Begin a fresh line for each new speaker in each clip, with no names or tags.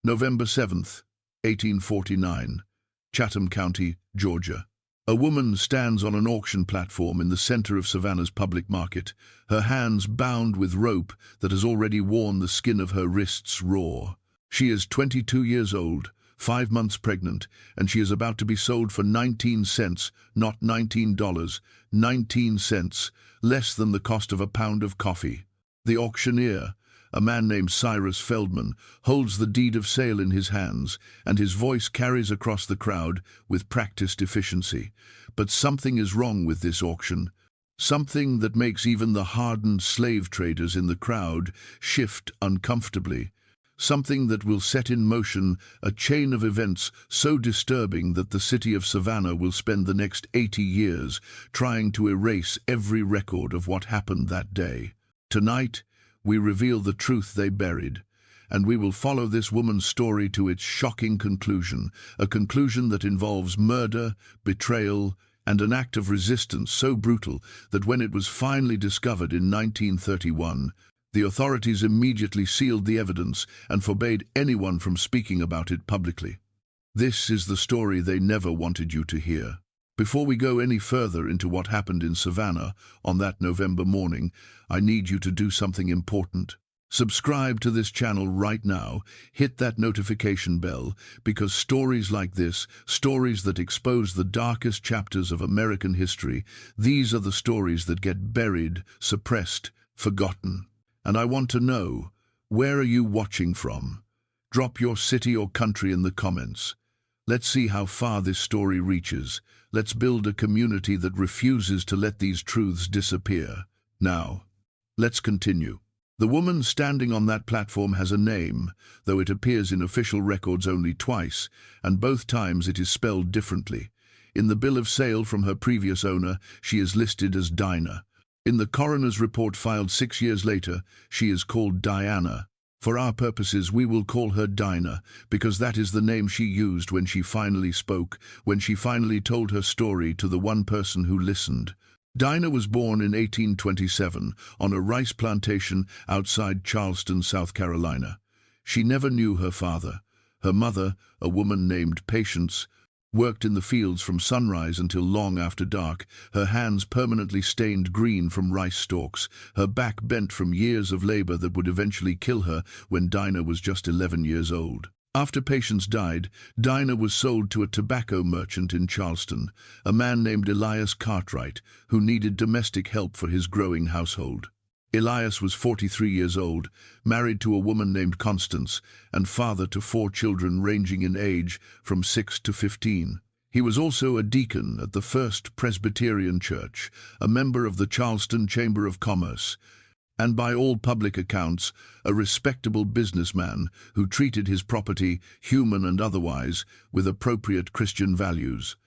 November 7th, 1849, Chatham County, Georgia. A woman stands on an auction platform in the center of Savannah's public market, her hands bound with rope that has already worn the skin of her wrists raw. She is 22 years old, 5 months pregnant, and she is about to be sold for 19 cents, not $19, 19 cents, less than the cost of a pound of coffee. The auctioneer, a man named Cyrus Feldman, holds the deed of sale in his hands, and his voice carries across the crowd with practiced efficiency. But something is wrong with this auction, something that makes even the hardened slave traders in the crowd shift uncomfortably, something that will set in motion a chain of events so disturbing that the city of Savannah will spend the next 80 years trying to erase every record of what happened that day. Tonight, we reveal the truth they buried, and we will follow this woman's story to its shocking conclusion, a conclusion that involves murder, betrayal, and an act of resistance so brutal that when it was finally discovered in 1931, the authorities immediately sealed the evidence and forbade anyone from speaking about it publicly. This is the story they never wanted you to hear. Before we go any further into what happened in Savannah on that November morning, I need you to do something important. Subscribe to this channel right now, hit that notification bell, because stories like this, stories that expose the darkest chapters of American history, these are the stories that get buried, suppressed, forgotten. And I want to know, where are you watching from? Drop your city or country in the comments. Let's see how far this story reaches. Let's build a community that refuses to let these truths disappear. Now, let's continue. The woman standing on that platform has a name, though it appears in official records only twice, and both times it is spelled differently. In the bill of sale from her previous owner, she is listed as Dinah. In the coroner's report filed 6 years later, she is called Diana. For our purposes, we will call her Dinah, because that is the name she used when she finally spoke, when she finally told her story to the one person who listened. Dinah was born in 1827 on a rice plantation outside Charleston, South Carolina. She never knew her father. Her mother, a woman named Patience, worked in the fields from sunrise until long after dark, her hands permanently stained green from rice stalks, her back bent from years of labor that would eventually kill her when Dinah was just 11 years old. After Patience died, Dinah was sold to a tobacco merchant in Charleston, a man named Elias Cartwright, who needed domestic help for his growing household. Elias was 43 years old, married to a woman named Constance, and father to 4 children ranging in age from 6 to 15. He was also a deacon at the First Presbyterian Church, a member of the Charleston Chamber of Commerce, and by all public accounts, a respectable businessman who treated his property, human and otherwise, with appropriate Christian values.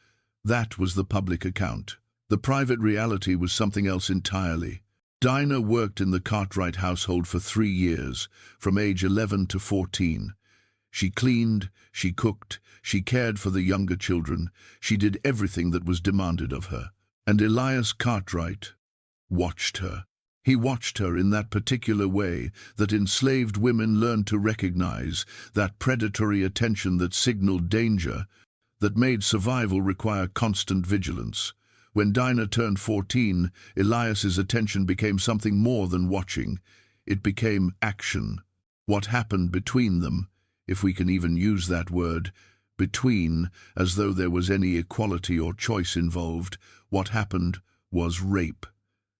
That was the public account. The private reality was something else entirely. Dinah worked in the Cartwright household for 3 years, from age 11 to 14. She cleaned, she cooked, she cared for the younger children, she did everything that was demanded of her. And Elias Cartwright watched her. He watched her in that particular way that enslaved women learned to recognize, that predatory attention that signaled danger, that made survival require constant vigilance. When Dinah turned 14, Elias's attention became something more than watching. It became action. What happened between them, if we can even use that word, between, as though there was any equality or choice involved, what happened was rape.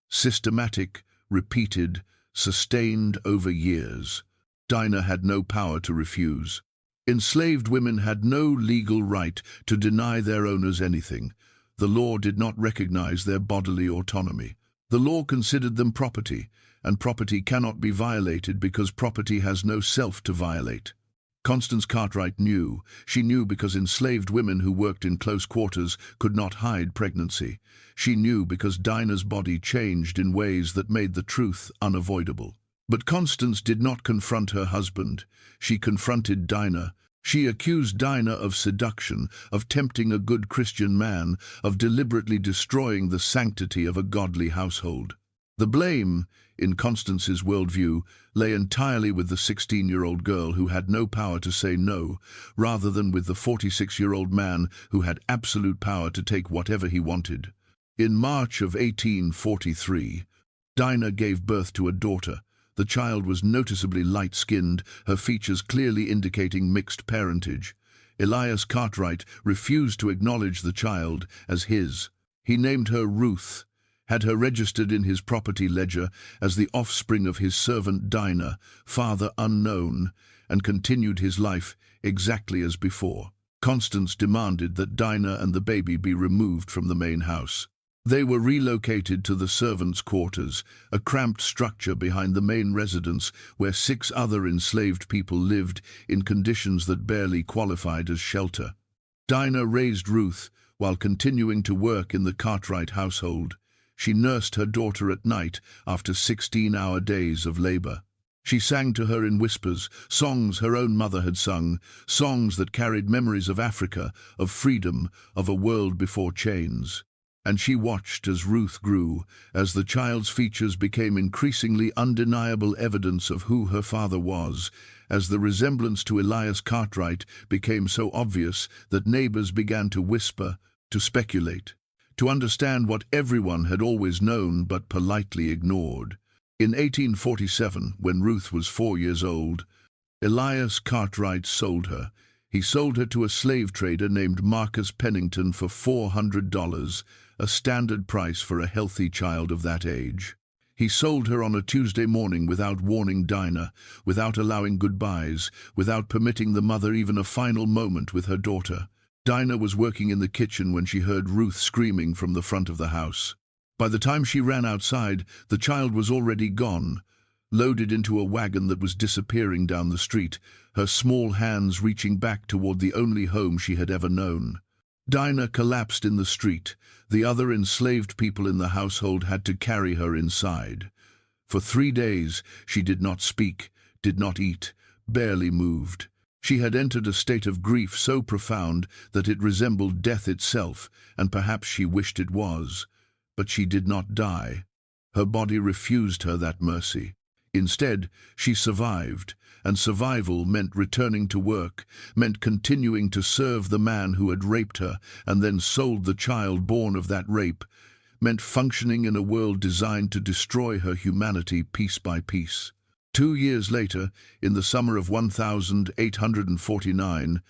Systematic, repeated, sustained over years. Dinah had no power to refuse. Enslaved women had no legal right to deny their owners anything. The law did not recognize their bodily autonomy. The law considered them property, and property cannot be violated because property has no self to violate. Constance Cartwright knew. She knew because enslaved women who worked in close quarters could not hide pregnancy. She knew because Dinah's body changed in ways that made the truth unavoidable. But Constance did not confront her husband. She confronted Dinah. She accused Dinah of seduction, of tempting a good Christian man, of deliberately destroying the sanctity of a godly household. The blame, in Constance's worldview, lay entirely with the 16-year-old girl who had no power to say no, rather than with the 46-year-old man who had absolute power to take whatever he wanted. In March of 1843, Dinah gave birth to a daughter. The child was noticeably light-skinned, her features clearly indicating mixed parentage. Elias Cartwright refused to acknowledge the child as his. He named her Ruth, had her registered in his property ledger as the offspring of his servant Dinah, father unknown, and continued his life exactly as before. Constance demanded that Dinah and the baby be removed from the main house. They were relocated to the servants' quarters, a cramped structure behind the main residence where 6 other enslaved people lived in conditions that barely qualified as shelter. Dinah raised Ruth while continuing to work in the Cartwright household. She nursed her daughter at night after 16-hour days of labor. She sang to her in whispers, songs her own mother had sung, songs that carried memories of Africa, of freedom, of a world before chains. And she watched as Ruth grew, as the child's features became increasingly undeniable evidence of who her father was, as the resemblance to Elias Cartwright became so obvious that neighbors began to whisper, to speculate, to understand what everyone had always known but politely ignored. In 1847, when Ruth was 4 years old, Elias Cartwright sold her. He sold her to a slave trader named Marcus Pennington for $400, a standard price for a healthy child of that age. He sold her on a Tuesday morning without warning Dinah, without allowing goodbyes, without permitting the mother even a final moment with her daughter. Dinah was working in the kitchen when she heard Ruth screaming from the front of the house. By the time she ran outside, the child was already gone, loaded into a wagon that was disappearing down the street, her small hands reaching back toward the only home she had ever known. Dinah collapsed in the street. The other enslaved people in the household had to carry her inside. For 3 days, she did not speak, did not eat, barely moved. She had entered a state of grief so profound that it resembled death itself, and perhaps she wished it was. But she did not die. Her body refused her that mercy. Instead, she survived, and survival meant returning to work, meant continuing to serve the man who had raped her and then sold the child born of that rape, meant functioning in a world designed to destroy her humanity piece by piece. 2 years later, in the summer of 1849,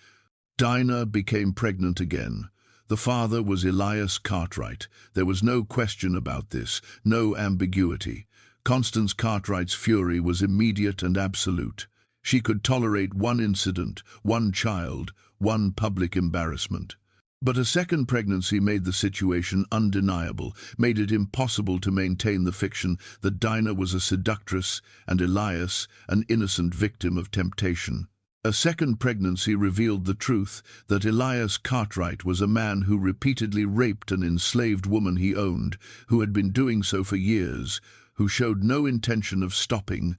Dinah became pregnant again. The father was Elias Cartwright. There was no question about this, no ambiguity. Constance Cartwright's fury was immediate and absolute. She could tolerate one incident, one child, one public embarrassment. But a second pregnancy made the situation undeniable, made it impossible to maintain the fiction that Dinah was a seductress and Elias an innocent victim of temptation. A second pregnancy revealed the truth that Elias Cartwright was a man who repeatedly raped an enslaved woman he owned, who had been doing so for years, who showed no intention of stopping.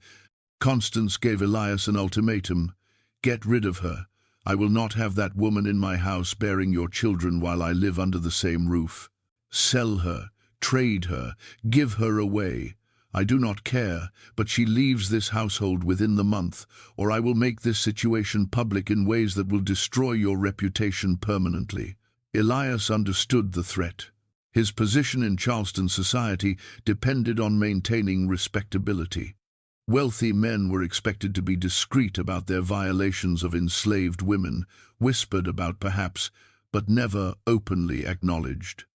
Constance gave Elias an ultimatum: "Get rid of her. I will not have that woman in my house bearing your children while I live under the same roof. Sell her, trade her, give her away. I do not care, but she leaves this household within the month, or I will make this situation public in ways that will destroy your reputation permanently." Elias understood the threat. His position in Charleston society depended on maintaining respectability. Wealthy men were expected to be discreet about their violations of enslaved women, whispered about perhaps, but never openly acknowledged.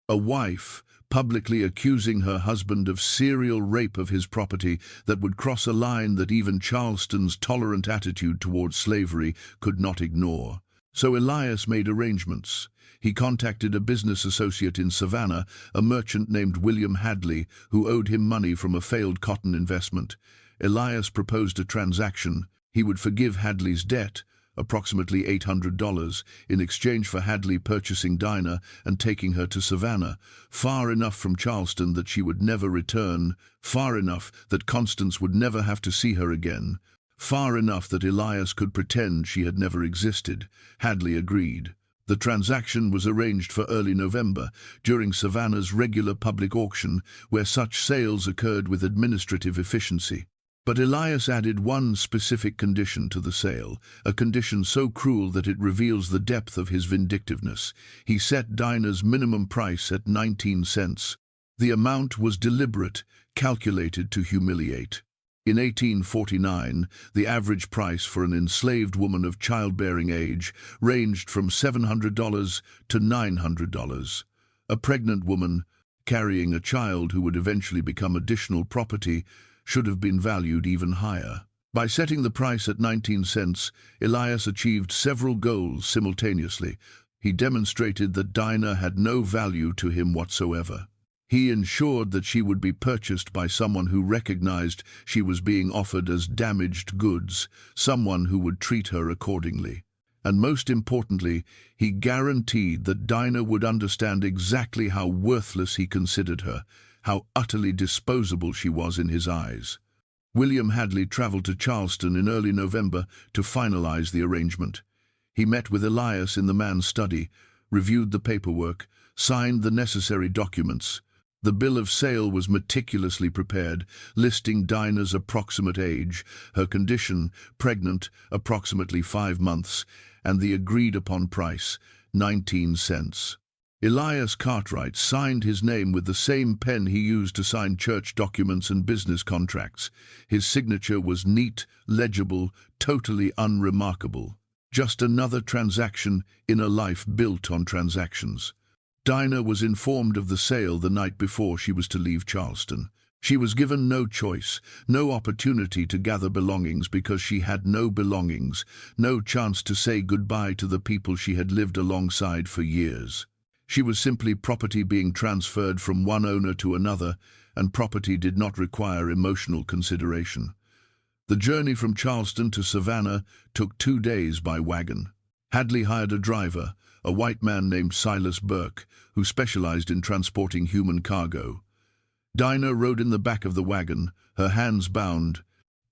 A wife, publicly accusing her husband of serial rape of his property that would cross a line that even Charleston's tolerant attitude towards slavery could not ignore. So Elias made arrangements. He contacted a business associate in Savannah, a merchant named William Hadley, who owed him money from a failed cotton investment. Elias proposed a transaction. He would forgive Hadley's debt, approximately $800, in exchange for Hadley purchasing Dinah and taking her to Savannah, far enough from Charleston that she would never return, far enough that Constance would never have to see her again, far enough that Elias could pretend she had never existed. Hadley agreed. The transaction was arranged for early November, during Savannah's regular public auction, where such sales occurred with administrative efficiency. But Elias added one specific condition to the sale, a condition so cruel that it reveals the depth of his vindictiveness. He set Dinah's minimum price at 19 cents. The amount was deliberate, calculated to humiliate. In 1849, the average price for an enslaved woman of childbearing age ranged from $700 to $900. A pregnant woman, carrying a child who would eventually become additional property, should have been valued even higher. By setting the price at 19 cents, Elias achieved several goals simultaneously. He demonstrated that Dinah had no value to him whatsoever. He ensured that she would be purchased by someone who recognized she was being offered as damaged goods, someone who would treat her accordingly. And most importantly, he guaranteed that Dinah would understand exactly how worthless he considered her, how utterly disposable she was in his eyes. William Hadley traveled to Charleston in early November to finalize the arrangement. He met with Elias in the man's study, reviewed the paperwork, signed the necessary documents. The bill of sale was meticulously prepared, listing Dinah's approximate age, her condition, pregnant, approximately 5 months, and the agreed-upon price, 19 cents. Elias Cartwright signed his name with the same pen he used to sign church documents and business contracts. His signature was neat, legible, totally unremarkable. Just another transaction in a life built on transactions. Dinah was informed of the sale the night before she was to leave Charleston. She was given no choice, no opportunity to gather belongings because she had no belongings, no chance to say goodbye to the people she had lived alongside for years. She was simply property being transferred from one owner to another, and property did not require emotional consideration. The journey from Charleston to Savannah took 2 days by wagon. Hadley hired a driver, a white man named Silas Burke, who specialized in transporting human cargo. Dinah rode in the back of the wagon, her hands bound,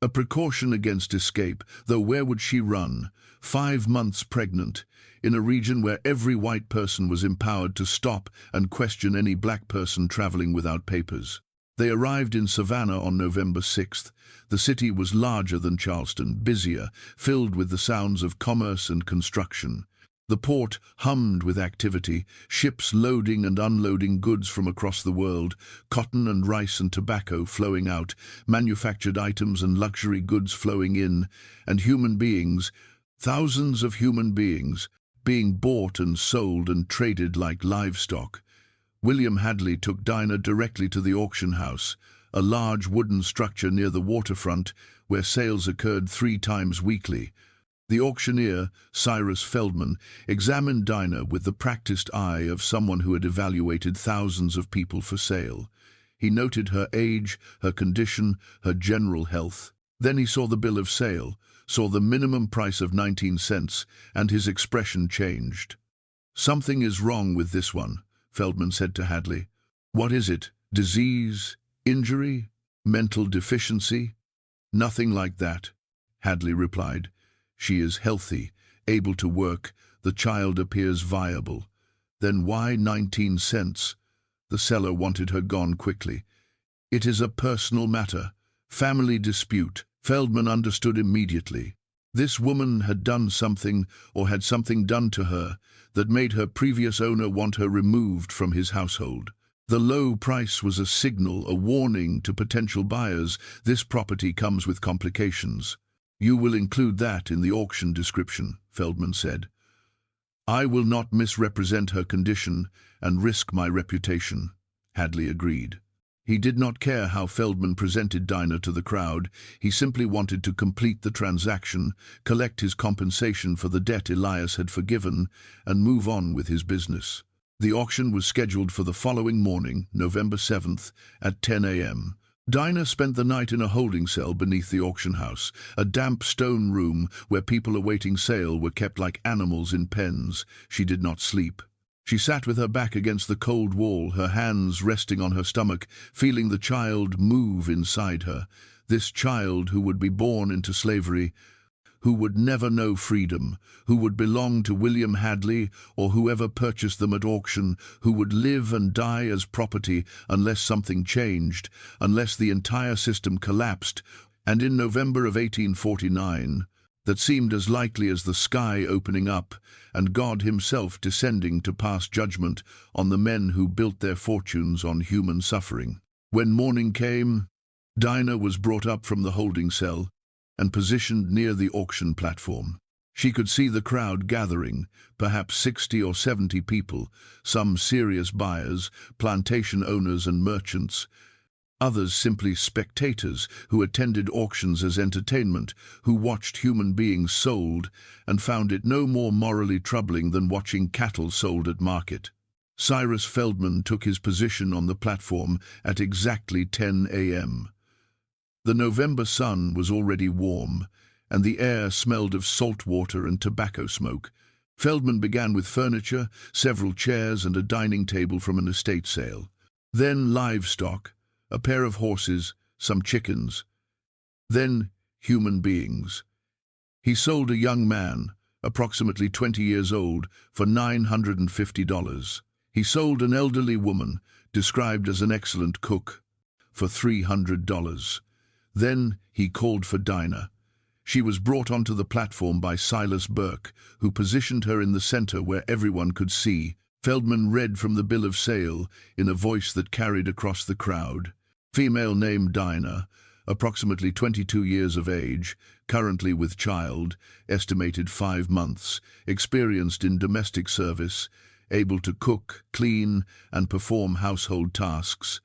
a precaution against escape, though where would she run? 5 months pregnant, in a region where every white person was empowered to stop and question any black person traveling without papers. They arrived in Savannah on November 6th. The city was larger than Charleston, busier, filled with the sounds of commerce and construction. The port hummed with activity, ships loading and unloading goods from across the world, cotton and rice and tobacco flowing out, manufactured items and luxury goods flowing in, and human beings, thousands of human beings, being bought and sold and traded like livestock. William Hadley took Dinah directly to the auction house, a large wooden structure near the waterfront where sales occurred 3 times weekly. The auctioneer, Cyrus Feldman, examined Dinah with the practiced eye of someone who had evaluated thousands of people for sale. He noted her age, her condition, her general health. Then he saw the bill of sale, saw the minimum price of 19 cents, and his expression changed. "Something is wrong with this one," Feldman said to Hadley. "What is it? Disease? Injury? Mental deficiency?" "Nothing like that," Hadley replied. "She is healthy, able to work, the child appears viable." "Then why 19 cents? The seller wanted her gone quickly. "It is a personal matter. Family dispute." Feldman understood immediately. This woman had done something, or had something done to her, that made her previous owner want her removed from his household. The low price was a signal, a warning to potential buyers. This property comes with complications. "You will include that in the auction description," Feldman said. "I will not misrepresent her condition and risk my reputation," Hadley agreed. He did not care how Feldman presented Dinah to the crowd. He simply wanted to complete the transaction, collect his compensation for the debt Elias had forgiven, and move on with his business. The auction was scheduled for the following morning, November 7th, at 10 a.m. Dinah spent the night in a holding cell beneath the auction house, a damp stone room where people awaiting sale were kept like animals in pens. She did not sleep. She sat with her back against the cold wall, her hands resting on her stomach, feeling the child move inside her. This child who would be born into slavery, who would never know freedom, who would belong to William Hadley or whoever purchased them at auction, who would live and die as property unless something changed, unless the entire system collapsed. And in November of 1849, that seemed as likely as the sky opening up and God himself descending to pass judgment on the men who built their fortunes on human suffering. When morning came, Dinah was brought up from the holding cell and positioned near the auction platform. She could see the crowd gathering, perhaps 60 or 70 people, some serious buyers, plantation owners and merchants, others simply spectators who attended auctions as entertainment, who watched human beings sold and found it no more morally troubling than watching cattle sold at market. Cyrus Feldman took his position on the platform at exactly 10 a.m. The November sun was already warm, and the air smelled of salt water and tobacco smoke. Feldman began with furniture, several chairs and a dining table from an estate sale. Then livestock, a pair of horses, some chickens. Then human beings. He sold a young man, approximately 20 years old, for $950. He sold an elderly woman, described as an excellent cook, for $300. Then he called for Dinah. She was brought onto the platform by Silas Burke, who positioned her in the center where everyone could see. Feldman read from the bill of sale in a voice that carried across the crowd. Female named Dinah, approximately 22 years of age, currently with child, estimated 5 months, experienced in domestic service, able to cook, clean, and perform household tasks.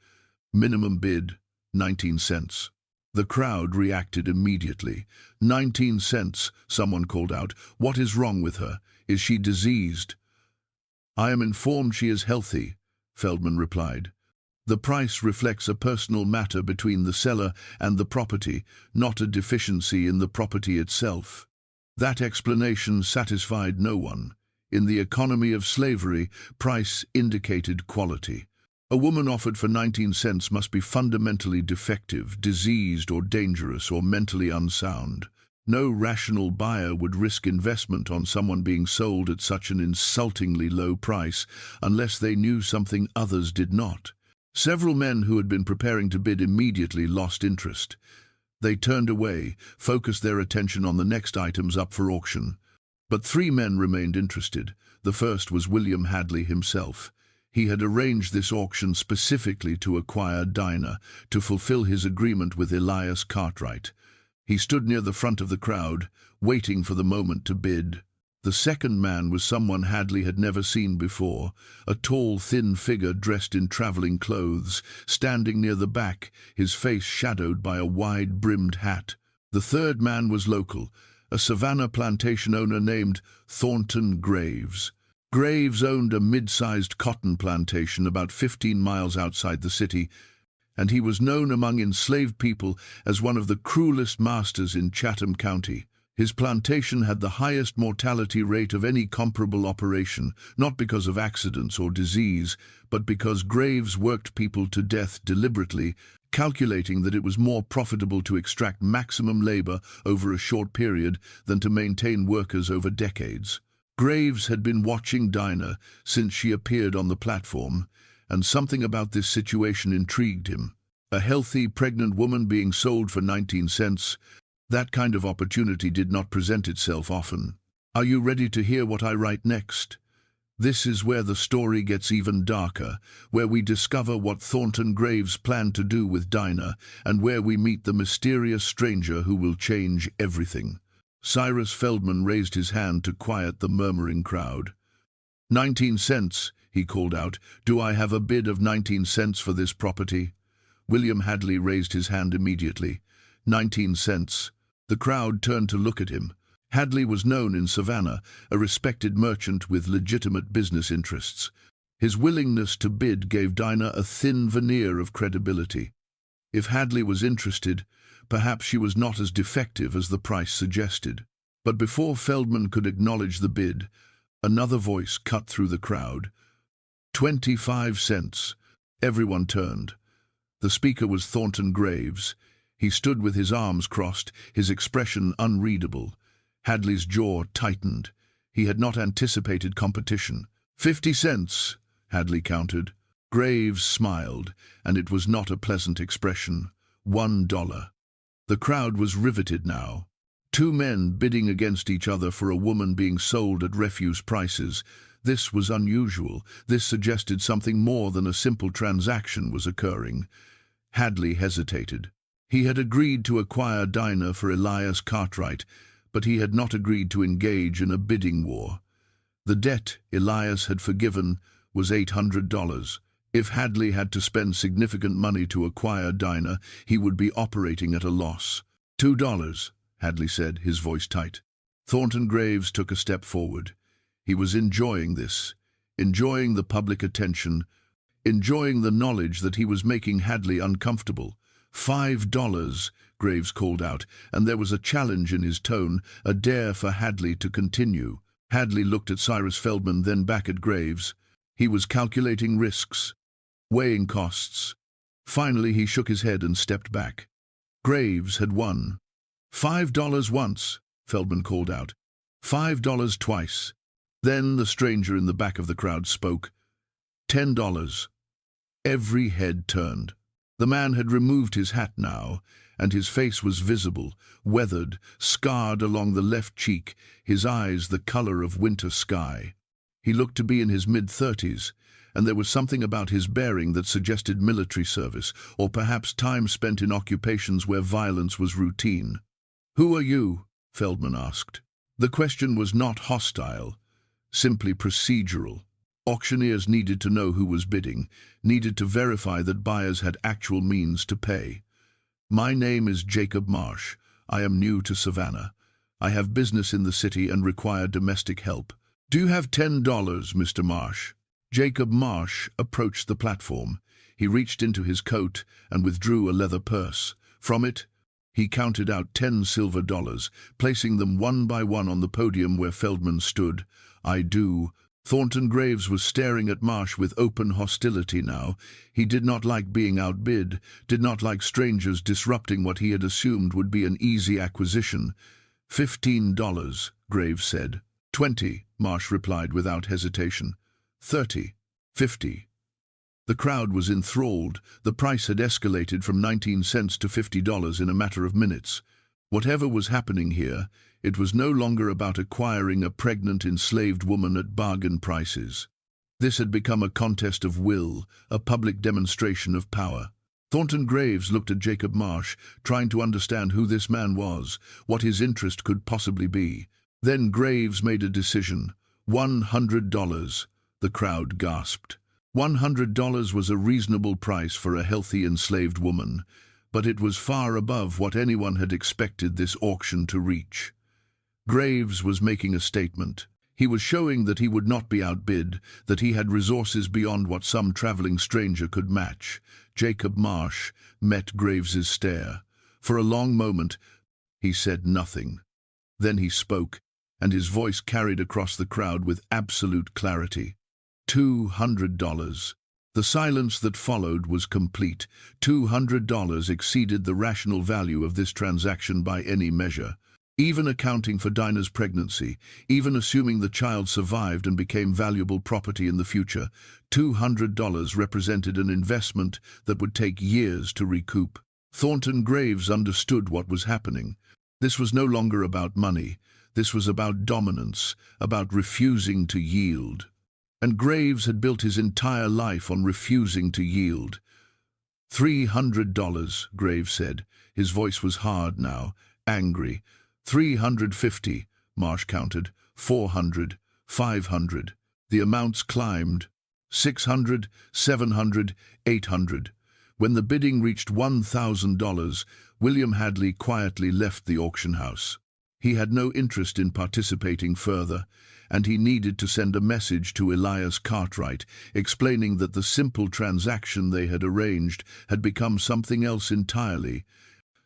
Minimum bid, 19 cents. The crowd reacted immediately. 19 cents, someone called out. What is wrong with her? Is she diseased? I am informed she is healthy, Feldman replied. The price reflects a personal matter between the seller and the property, not a deficiency in the property itself. That explanation satisfied no one. In the economy of slavery, price indicated quality. A woman offered for 19 cents must be fundamentally defective, diseased or dangerous or mentally unsound. No rational buyer would risk investment on someone being sold at such an insultingly low price unless they knew something others did not. Several men who had been preparing to bid immediately lost interest. They turned away, focused their attention on the next items up for auction. But 3 men remained interested. The first was William Hadley himself. He had arranged this auction specifically to acquire Dinah, to fulfill his agreement with Elias Cartwright. He stood near the front of the crowd, waiting for the moment to bid. The second man was someone Hadley had never seen before, a tall, thin figure dressed in traveling clothes, standing near the back, his face shadowed by a wide-brimmed hat. The third man was local, a Savannah plantation owner named Thornton Graves. Graves owned a mid-sized cotton plantation about 15 miles outside the city, and he was known among enslaved people as one of the cruelest masters in Chatham County. His plantation had the highest mortality rate of any comparable operation, not because of accidents or disease, but because Graves worked people to death deliberately, calculating that it was more profitable to extract maximum labor over a short period than to maintain workers over decades. Graves had been watching Dinah since she appeared on the platform, and something about this situation intrigued him. A healthy, pregnant woman being sold for 19 cents, that kind of opportunity did not present itself often. Are you ready to hear what I write next? This is where the story gets even darker, where we discover what Thornton Graves planned to do with Dinah, and where we meet the mysterious stranger who will change everything. Cyrus Feldman raised his hand to quiet the murmuring crowd. 19 cents, he called out. Do I have a bid of 19 cents for this property? William Hadley raised his hand immediately. 19 cents. The crowd turned to look at him. Hadley was known in Savannah, a respected merchant with legitimate business interests. His willingness to bid gave Dinah a thin veneer of credibility. If Hadley was interested, perhaps she was not as defective as the price suggested. But before Feldman could acknowledge the bid, another voice cut through the crowd. 25 cents. Everyone turned. The speaker was Thornton Graves. He stood with his arms crossed, his expression unreadable. Hadley's jaw tightened. He had not anticipated competition. 50 cents, Hadley countered. Graves smiled, and it was not a pleasant expression. $1. The crowd was riveted now. Two men bidding against each other for a woman being sold at refuse prices. This was unusual. This suggested something more than a simple transaction was occurring. Hadley hesitated. He had agreed to acquire Dinah for Elias Cartwright, but he had not agreed to engage in a bidding war. The debt Elias had forgiven was $800. If Hadley had to spend significant money to acquire Dinah, he would be operating at a loss. $2, Hadley said, his voice tight. Thornton Graves took a step forward. He was enjoying this, enjoying the public attention, enjoying the knowledge that he was making Hadley uncomfortable. $5, Graves called out, and there was a challenge in his tone, a dare for Hadley to continue. Hadley looked at Cyrus Feldman, then back at Graves. He was calculating risks, weighing costs. Finally, he shook his head and stepped back. Graves had won. $5 once, Feldman called out. $5 twice. Then the stranger in the back of the crowd spoke. $10. Every head turned. The man had removed his hat now, and his face was visible, weathered, scarred along the left cheek, his eyes the color of winter sky. He looked to be in his mid-30s, and there was something about his bearing that suggested military service, or perhaps time spent in occupations where violence was routine. "Who are you?" Feldman asked. The question was not hostile, simply procedural. Auctioneers needed to know who was bidding, needed to verify that buyers had actual means to pay. "My name is Jacob Marsh. I am new to Savannah. I have business in the city and require domestic help. Do you have $10, Mr. Marsh?" Jacob Marsh approached the platform. He reached into his coat and withdrew a leather purse. From it, he counted out 10 silver dollars, placing them one by one on the podium where Feldman stood. "I do." Thornton Graves was staring at Marsh with open hostility now. He did not like being outbid, did not like strangers disrupting what he had assumed would be an easy acquisition. $15, Graves said. $20, Marsh replied without hesitation. $30, $50. The crowd was enthralled. The price had escalated from 19 cents to $50 in a matter of minutes. Whatever was happening here, it was no longer about acquiring a pregnant enslaved woman at bargain prices. This had become a contest of will, a public demonstration of power. Thornton Graves looked at Jacob Marsh, trying to understand who this man was, what his interest could possibly be. Then Graves made a decision. $100. The crowd gasped. $100 was a reasonable price for a healthy enslaved woman, but it was far above what anyone had expected this auction to reach. Graves was making a statement. He was showing that he would not be outbid, that he had resources beyond what some traveling stranger could match. Jacob Marsh met Graves's stare. For a long moment, he said nothing. Then he spoke, and his voice carried across the crowd with absolute clarity. $200. The silence that followed was complete. $200 exceeded the rational value of this transaction by any measure. Even accounting for Dinah's pregnancy, even assuming the child survived and became valuable property in the future, $200 represented an investment that would take years to recoup. Thornton Graves understood what was happening. This was no longer about money. This was about dominance, about refusing to yield. And Graves had built his entire life on refusing to yield. $300, Graves said. His voice was hard now, angry. $350, Marsh counted. $400, $500. The amounts climbed. $600, $700, $800. When the bidding reached $1,000, William Hadley quietly left the auction house. He had no interest in participating further, and he needed to send a message to Elias Cartwright, explaining that the simple transaction they had arranged had become something else entirely,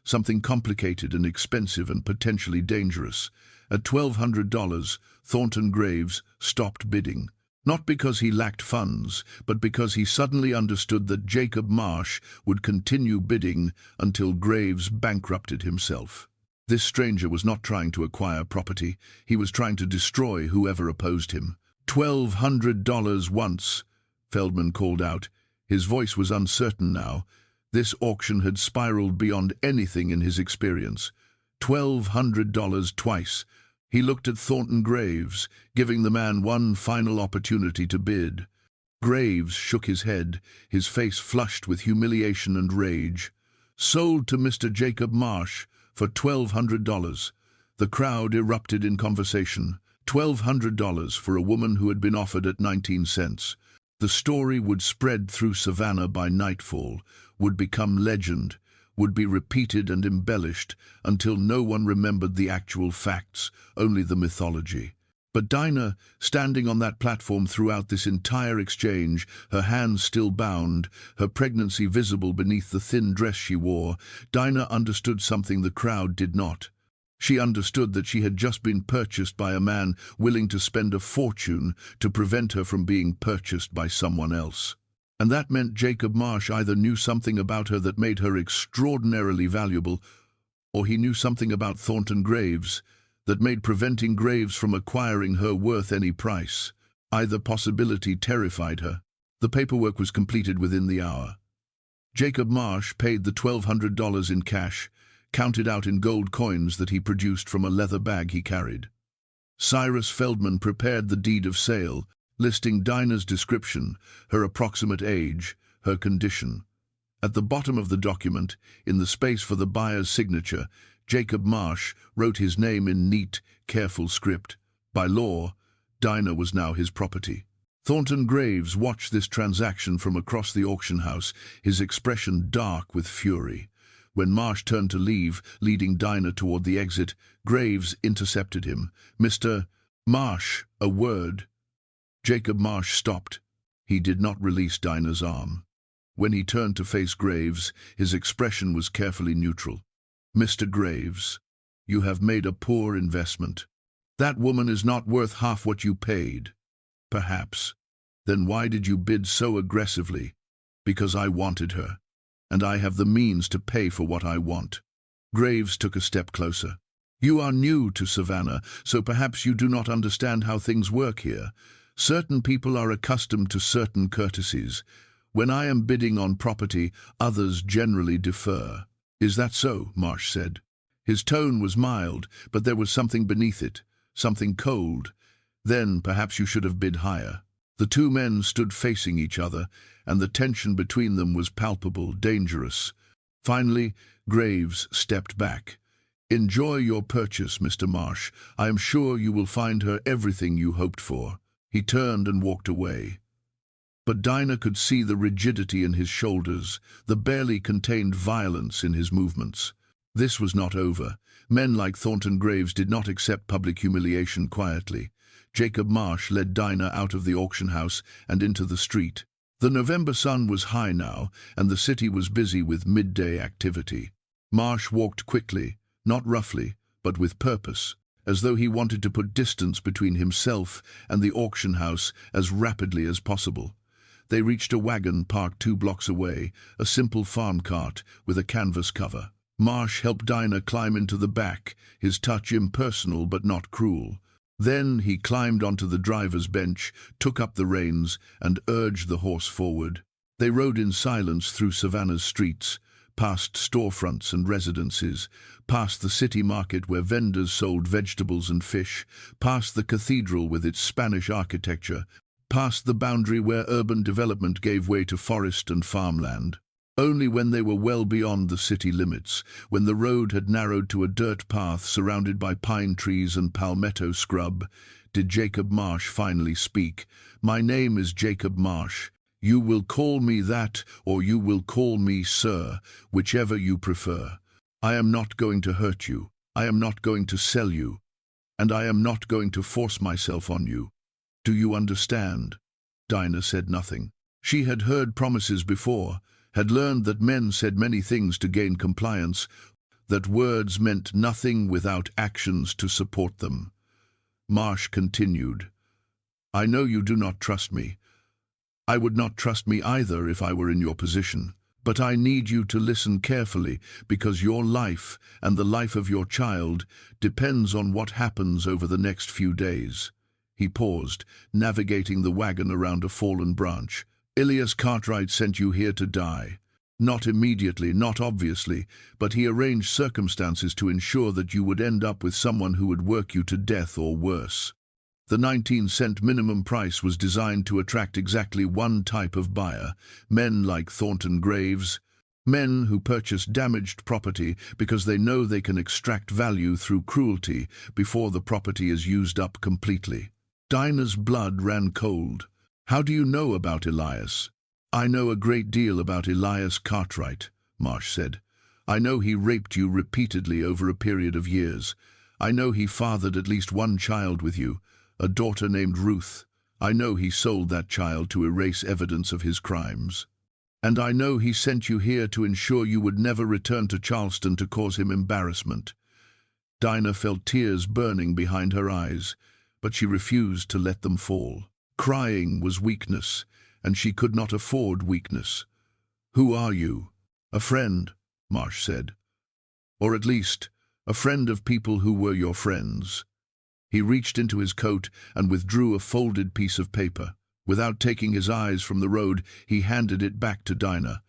something complicated and expensive and potentially dangerous. At $1,200, Thornton Graves stopped bidding, not because he lacked funds, but because he suddenly understood that Jacob Marsh would continue bidding until Graves bankrupted himself. This stranger was not trying to acquire property. He was trying to destroy whoever opposed him. $1,200 once, Feldman called out. His voice was uncertain now. This auction had spiraled beyond anything in his experience. $1,200 twice. He looked at Thornton Graves, giving the man one final opportunity to bid. Graves shook his head, his face flushed with humiliation and rage. Sold to Mr. Jacob Marsh for $1,200. The crowd erupted in conversation. $1,200 for a woman who had been offered at 19 cents. The story would spread through Savannah by nightfall, would become legend, would be repeated and embellished until no one remembered the actual facts, only the mythology. But Dinah, standing on that platform throughout this entire exchange, her hands still bound, her pregnancy visible beneath the thin dress she wore, Dinah understood something the crowd did not. She understood that she had just been purchased by a man willing to spend a fortune to prevent her from being purchased by someone else. And that meant Jacob Marsh either knew something about her that made her extraordinarily valuable, or he knew something about Thornton Graves that made preventing Graves from acquiring her worth any price. Either possibility terrified her. The paperwork was completed within the hour. Jacob Marsh paid the $1,200 in cash, counted out in gold coins that he produced from a leather bag he carried. Cyrus Feldman prepared the deed of sale, listing Dinah's description, her approximate age, her condition. At the bottom of the document, in the space for the buyer's signature, Jacob Marsh wrote his name in neat, careful script. By law, Dinah was now his property. Thornton Graves watched this transaction from across the auction house, his expression dark with fury. When Marsh turned to leave, leading Dinah toward the exit, Graves intercepted him. "Mr. Marsh, a word." Jacob Marsh stopped. He did not release Dinah's arm. When he turned to face Graves, his expression was carefully neutral. "Mr. Graves, you have made a poor investment. That woman is not worth half what you paid." "Perhaps. Then why did you bid so aggressively?" "Because I wanted her, and I have the means to pay for what I want." Graves took a step closer. "You are new to Savannah, so perhaps you do not understand how things work here. Certain people are accustomed to certain courtesies. When I am bidding on property, others generally defer." "Is that so?" Marsh said. His tone was mild, but there was something beneath it, something cold. "Then perhaps you should have bid higher." The two men stood facing each other, and the tension between them was palpable, dangerous. Finally, Graves stepped back. "Enjoy your purchase, Mr. Marsh. I am sure you will find her everything you hoped for." He turned and walked away. But Dinah could see the rigidity in his shoulders, the barely contained violence in his movements. This was not over. Men like Thornton Graves did not accept public humiliation quietly. Jacob Marsh led Dinah out of the auction house and into the street. The November sun was high now, and the city was busy with midday activity. Marsh walked quickly, not roughly, but with purpose, as though he wanted to put distance between himself and the auction house as rapidly as possible. They reached a wagon parked 2 blocks away, a simple farm cart with a canvas cover. Marsh helped Dinah climb into the back, his touch impersonal but not cruel. Then he climbed onto the driver's bench, took up the reins, and urged the horse forward. They rode in silence through Savannah's streets, past storefronts and residences, past the city market where vendors sold vegetables and fish, past the cathedral with its Spanish architecture, past the boundary where urban development gave way to forest and farmland. Only when they were well beyond the city limits, when the road had narrowed to a dirt path surrounded by pine trees and palmetto scrub, did Jacob Marsh finally speak. "My name is Jacob Marsh. You will call me that, or you will call me sir, whichever you prefer. I am not going to hurt you. I am not going to sell you. And I am not going to force myself on you. Do you understand?" Dinah said nothing. She had heard promises before, had learned that men said many things to gain compliance, that words meant nothing without actions to support them. Marsh continued, "I know you do not trust me. I would not trust me either if I were in your position. But I need you to listen carefully, because your life and the life of your child depends on what happens over the next few days." He paused, navigating the wagon around a fallen branch. "Elias Cartwright sent you here to die. Not immediately, not obviously, but he arranged circumstances to ensure that you would end up with someone who would work you to death or worse. The 19-cent minimum price was designed to attract exactly one type of buyer: men like Thornton Graves, men who purchase damaged property because they know they can extract value through cruelty before the property is used up completely." Dinah's blood ran cold. "How do you know about Elias?" "I know a great deal about Elias Cartwright," Marsh said. "I know he raped you repeatedly over a period of years. I know he fathered at least one child with you, a daughter named Ruth. I know he sold that child to erase evidence of his crimes. And I know he sent you here to ensure you would never return to Charleston to cause him embarrassment." Dinah felt tears burning behind her eyes, but she refused to let them fall. Crying was weakness, and she could not afford weakness. "Who are you?" "A friend," Marsh said. "Or at least, a friend of people who were your friends." He reached into his coat and withdrew a folded piece of paper. Without taking his eyes from the road, he handed it back to Dinah.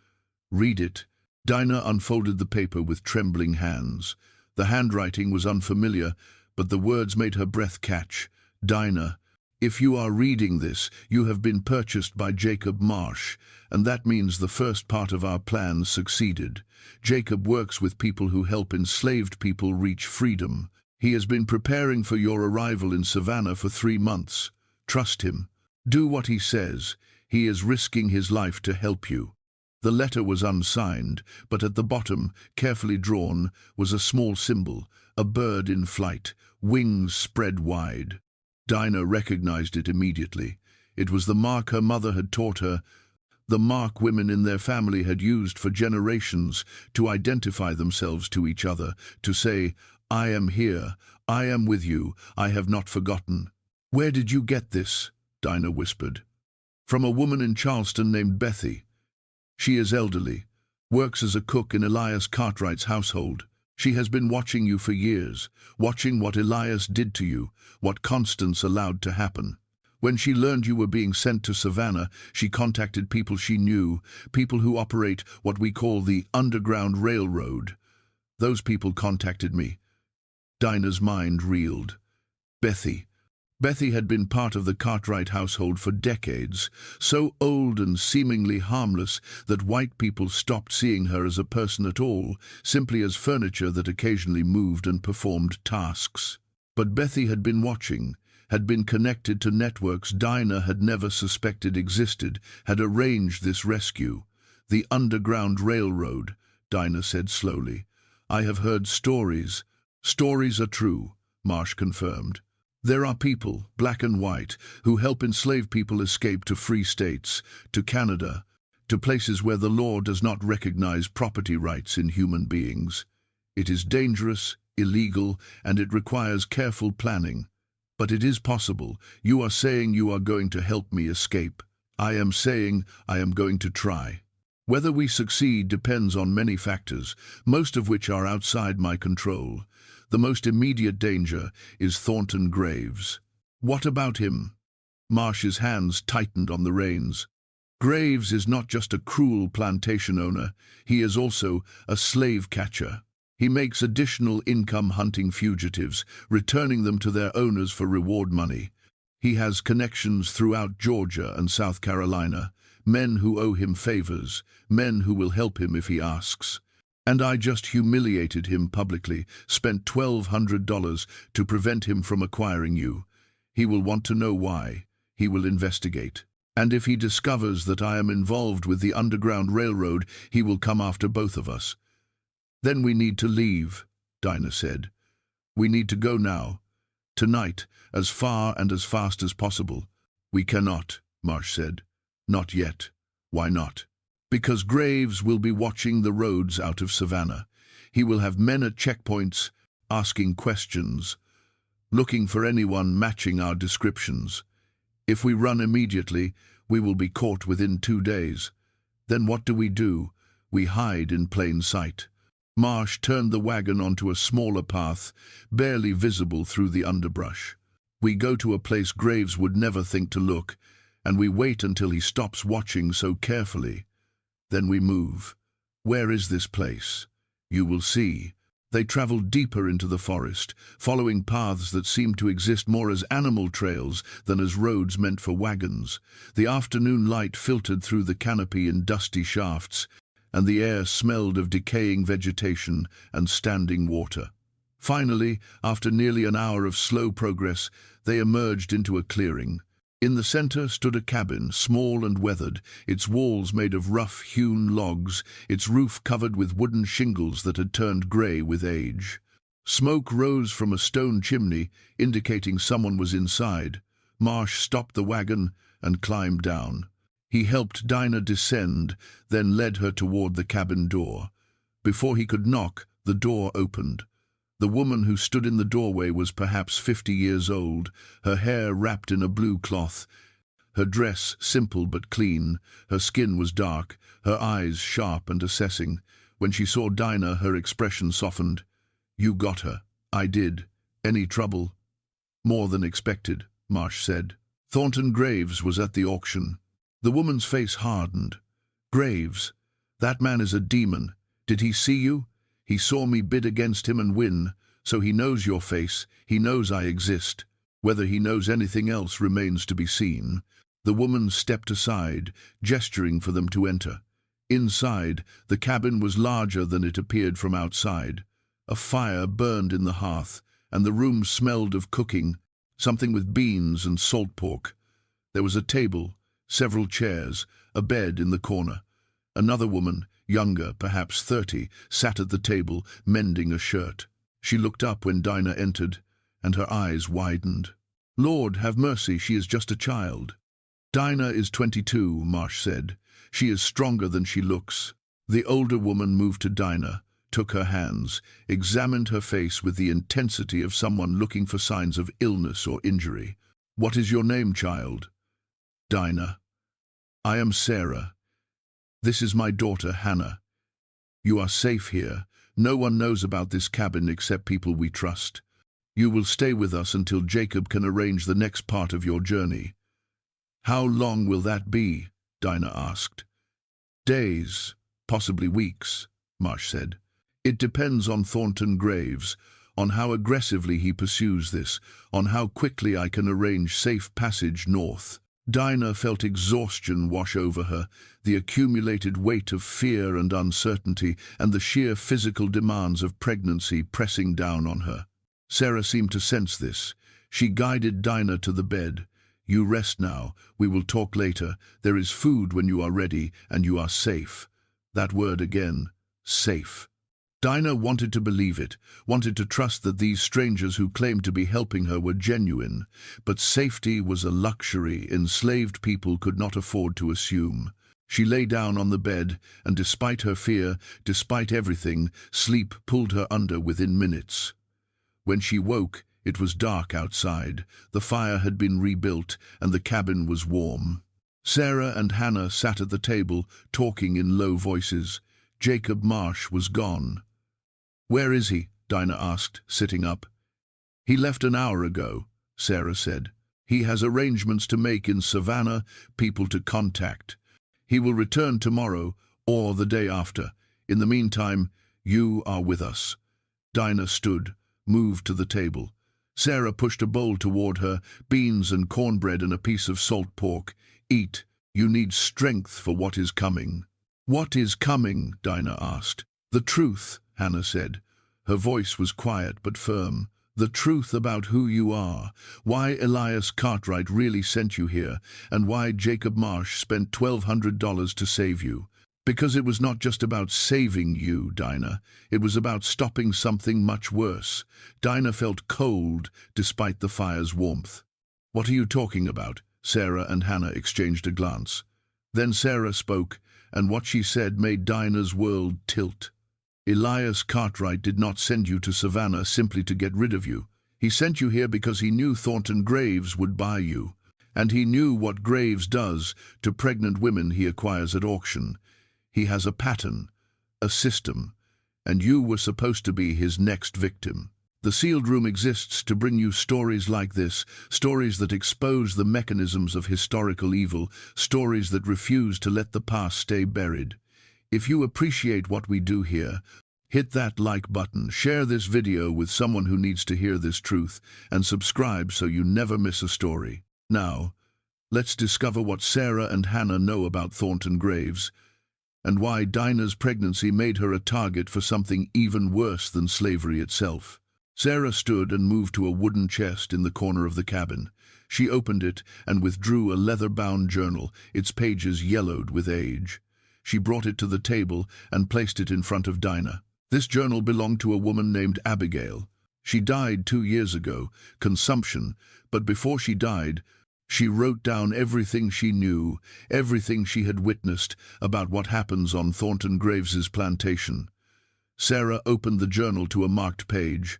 "Read it." Dinah unfolded the paper with trembling hands. The handwriting was unfamiliar, but the words made her breath catch. "Dinah, if you are reading this, you have been purchased by Jacob Marsh, and that means the first part of our plan succeeded. Jacob works with people who help enslaved people reach freedom. He has been preparing for your arrival in Savannah for 3 months. Trust him. Do what he says. He is risking his life to help you." The letter was unsigned, but at the bottom, carefully drawn, was a small symbol, a bird in flight, wings spread wide. Dinah recognized it immediately. It was the mark her mother had taught her, the mark women in their family had used for generations to identify themselves to each other, to say, "I am here, I am with you, I have not forgotten." "Where did you get this?" Dinah whispered. "From a woman in Charleston named Bethy. She is elderly, works as a cook in Elias Cartwright's household. She has been watching you for years, watching what Elias did to you, what Constance allowed to happen. When she learned you were being sent to Savannah, she contacted people she knew, people who operate what we call the Underground Railroad. Those people contacted me." Dinah's mind reeled. Bethy. Bethy had been part of the Cartwright household for decades, so old and seemingly harmless that white people stopped seeing her as a person at all, simply as furniture that occasionally moved and performed tasks. But Bethy had been watching, had been connected to networks Dinah had never suspected existed, had arranged this rescue. "The Underground Railroad," Dinah said slowly. "I have heard stories." "Stories are true," Marsh confirmed. "There are people, black and white, who help enslaved people escape to free states, to Canada, to places where the law does not recognize property rights in human beings. It is dangerous, illegal, and it requires careful planning. But it is possible. You are saying you are going to help me escape. I am saying I am going to try. Whether we succeed depends on many factors, most of which are outside my control. The most immediate danger is Thornton Graves." "What about him?" Marsh's hands tightened on the reins. "Graves is not just a cruel plantation owner, he is also a slave catcher. He makes additional income hunting fugitives, returning them to their owners for reward money. He has connections throughout Georgia and South Carolina, men who owe him favors, men who will help him if he asks. And I just humiliated him publicly, spent $1,200 to prevent him from acquiring you. He will want to know why. He will investigate. And if he discovers that I am involved with the Underground Railroad, he will come after both of us." "Then we need to leave," Dinah said. "We need to go now. Tonight, as far and as fast as possible." "We cannot," Marsh said. "Not yet." "Why not?" "Because Graves will be watching the roads out of Savannah. He will have men at checkpoints, asking questions, looking for anyone matching our descriptions. If we run immediately, we will be caught within 2 days. Then what do? We hide in plain sight. Marsh turned the wagon onto a smaller path, barely visible through the underbrush. We go to a place Graves would never think to look, and we wait until he stops watching so carefully. Then we move. Where is this place? You will see. They traveled deeper into the forest, following paths that seemed to exist more as animal trails than as roads meant for wagons. The afternoon light filtered through the canopy in dusty shafts, and the air smelled of decaying vegetation and standing water. Finally, after nearly an hour of slow progress, they emerged into a clearing. In the center stood a cabin, small and weathered, its walls made of rough-hewn logs, its roof covered with wooden shingles that had turned gray with age. Smoke rose from a stone chimney, indicating someone was inside. Marsh stopped the wagon and climbed down. He helped Dinah descend, then led her toward the cabin door. Before he could knock, the door opened. The woman who stood in the doorway was perhaps 50 years old, her hair wrapped in a blue cloth, her dress simple but clean. Her skin was dark, her eyes sharp and assessing. When she saw Dinah, her expression softened. "You got her." "I did. Any trouble?" "More than expected," Marsh said. "Thornton Graves was at the auction." The woman's face hardened. "Graves? That man is a demon. Did he see you? He saw me bid against him and win, so he knows your face, he knows I exist. Whether he knows anything else remains to be seen." The woman stepped aside, gesturing for them to enter. Inside, the cabin was larger than it appeared from outside. A fire burned in the hearth, and the room smelled of cooking, something with beans and salt pork. There was a table, several chairs, a bed in the corner. Another woman, younger, perhaps 30, sat at the table, mending a shirt. She looked up when Dinah entered, and her eyes widened. "Lord, have mercy, she is just a child." "Dinah is 22, Marsh said. "She is stronger than she looks." The older woman moved to Dinah, took her hands, examined her face with the intensity of someone looking for signs of illness or injury. "What is your name, child?" "Dinah." "I am Sarah. This is my daughter, Hannah. You are safe here. No one knows about this cabin except people we trust. You will stay with us until Jacob can arrange the next part of your journey." "How long will that be?" Dinah asked. "Days, possibly weeks," Marsh said. "It depends on Thornton Graves, on how aggressively he pursues this, on how quickly I can arrange safe passage north." Dinah felt exhaustion wash over her, the accumulated weight of fear and uncertainty, and the sheer physical demands of pregnancy pressing down on her. Sarah seemed to sense this. She guided Dinah to the bed. "You rest now. We will talk later. There is food when you are ready, and you are safe." That word again, safe. Dinah wanted to believe it, wanted to trust that these strangers who claimed to be helping her were genuine, but safety was a luxury enslaved people could not afford to assume. She lay down on the bed, and despite her fear, despite everything, sleep pulled her under within minutes. When she woke, it was dark outside. The fire had been rebuilt, and the cabin was warm. Sarah and Hannah sat at the table, talking in low voices. Jacob Marsh was gone. "Where is he?" Dinah asked, sitting up. "He left an hour ago," Sarah said. "He has arrangements to make in Savannah, people to contact. He will return tomorrow or the day after. In the meantime, you are with us." Dinah stood, moved to the table. Sarah pushed a bowl toward her, beans and cornbread and a piece of salt pork. "Eat. You need strength for what is coming." "What is coming?" Dinah asked. "The truth," Hannah said. Her voice was quiet but firm. "The truth about who you are, why Elias Cartwright really sent you here, and why Jacob Marsh spent $1,200 to save you. Because it was not just about saving you, Dinah. It was about stopping something much worse." Dinah felt cold despite the fire's warmth. "What are you talking about?" Sarah and Hannah exchanged a glance. Then Sarah spoke, and what she said made Dinah's world tilt. "Elias Cartwright did not send you to Savannah simply to get rid of you. He sent you here because he knew Thornton Graves would buy you. And he knew what Graves does to pregnant women he acquires at auction. He has a pattern. a system, and you were supposed to be his next victim. The sealed room exists to bring you stories like this, stories that expose the mechanisms of historical evil, stories that refuse to let the past stay buried. If you appreciate what we do here, hit that like button, share this video with someone who needs to hear this truth, and subscribe so you never miss a story. Now, let's discover what Sarah and Hannah know about Thornton graves, and why Dinah's pregnancy made her a target for something even worse than slavery itself. Sarah stood and moved to a wooden chest in the corner of the cabin. She opened it and withdrew a leather-bound journal, its pages yellowed with age. She brought it to the table and placed it in front of Dinah. This journal belonged to a woman named Abigail. She died 2 years ago, consumption, but before she died, she wrote down everything she knew, everything she had witnessed about what happens on Thornton Graves's plantation. Sarah opened the journal to a marked page.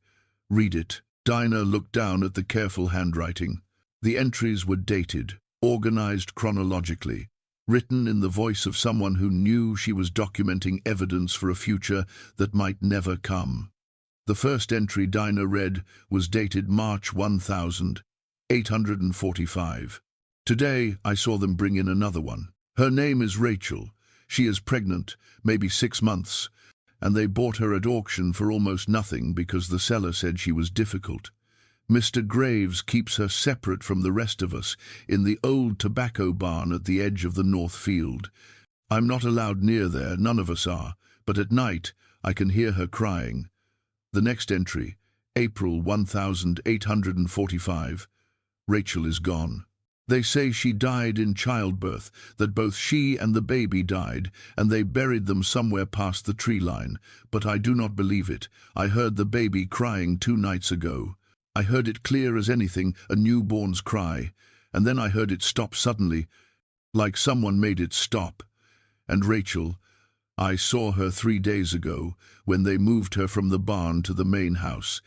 "Read it." Dinah looked down at the careful handwriting. The entries were dated, organized chronologically, written in the voice of someone who knew she was documenting evidence for a future that might never come. The first entry Dinah read was dated March 1845. "Today I saw them bring in another one. Her name is Rachel. She is pregnant, maybe 6 months, and they bought her at auction for almost nothing because the seller said she was difficult. Mr. Graves keeps her separate from the rest of us in the old tobacco barn at the edge of the north field. I'm not allowed near there, none of us are, but at night I can hear her crying." The next entry, April 1845. "Rachel is gone. They say she died in childbirth, that both she and the baby died, and they buried them somewhere past the tree line, but I do not believe it. I heard the baby crying 2 nights ago. I heard it clear as anything, a newborn's cry, and then I heard it stop suddenly, like someone made it stop. And Rachel, I saw her 3 days ago, when they moved her from the barn to the main house.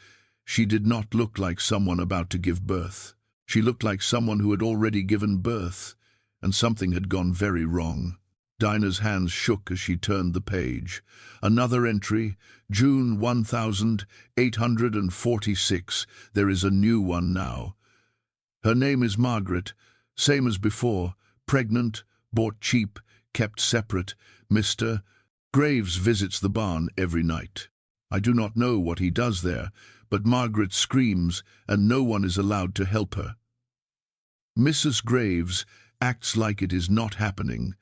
She did not look like someone about to give birth. She looked like someone who had already given birth, and something had gone very wrong." Dinah's hands shook as she turned the page. Another entry, June 1846. There is a new one now. "Her name is Margaret, same as before, pregnant, bought cheap, kept separate. Mr. Graves visits the barn every night. I do not know what he does there, but Margaret screams and no one is allowed to help her. Mrs. Graves acts like it is not happening,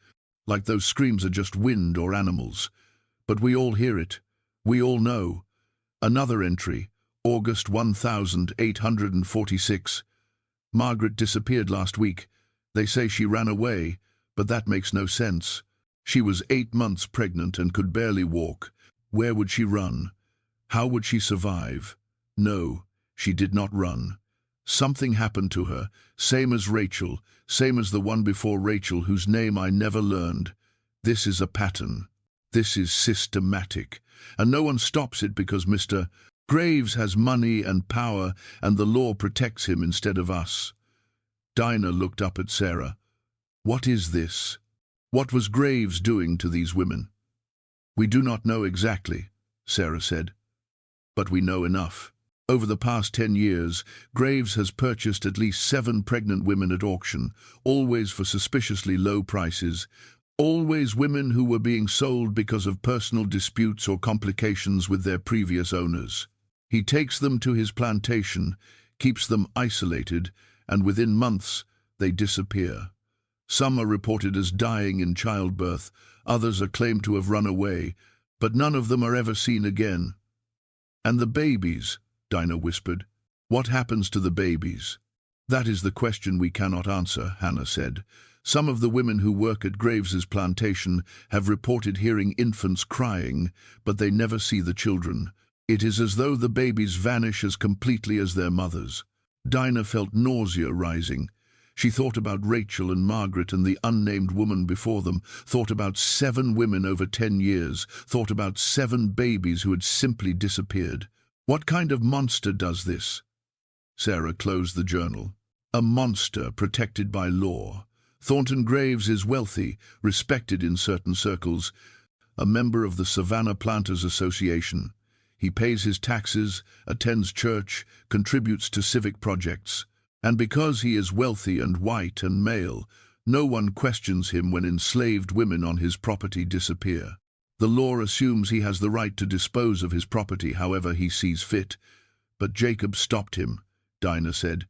like those screams are just wind or animals. But we all hear it. We all know." Another entry, August 1846. "Margaret disappeared last week. They say she ran away, but that makes no sense. She was 8 months pregnant and could barely walk. Where would she run? How would she survive? No, she did not run. Something happened to her, same as Rachel, same as the one before Rachel, whose name I never learned. This is a pattern. This is systematic. And no one stops it because Mr. Graves has money and power and the law protects him instead of us." Dinah looked up at Sarah. "What is this? What was Graves doing to these women?" "We do not know exactly," Sarah said, "but we know enough. Over the past 10 years, Graves has purchased at least 7 pregnant women at auction, always for suspiciously low prices, always women who were being sold because of personal disputes or complications with their previous owners. He takes them to his plantation, keeps them isolated, and within months they disappear. Some are reported as dying in childbirth, others are claimed to have run away, but none of them are ever seen again." "And the babies?" Dinah whispered. "What happens to the babies?" "That is the question we cannot answer," Hannah said. "Some of the women who work at Graves's plantation have reported hearing infants crying, but they never see the children. It is as though the babies vanish as completely as their mothers." Dinah felt nausea rising. She thought about Rachel and Margaret and the unnamed woman before them, thought about 7 women over 10 years, thought about 7 babies who had simply disappeared. What kind of monster does this? Sarah closed the journal. "A monster protected by law. Thornton Graves is wealthy, respected in certain circles, a member of the Savannah Planters Association. He pays his taxes, attends church, contributes to civic projects. And because he is wealthy and white and male, no one questions him when enslaved women on his property disappear. The law assumes he has the right to dispose of his property however he sees fit. But Jacob stopped him, Dinah said.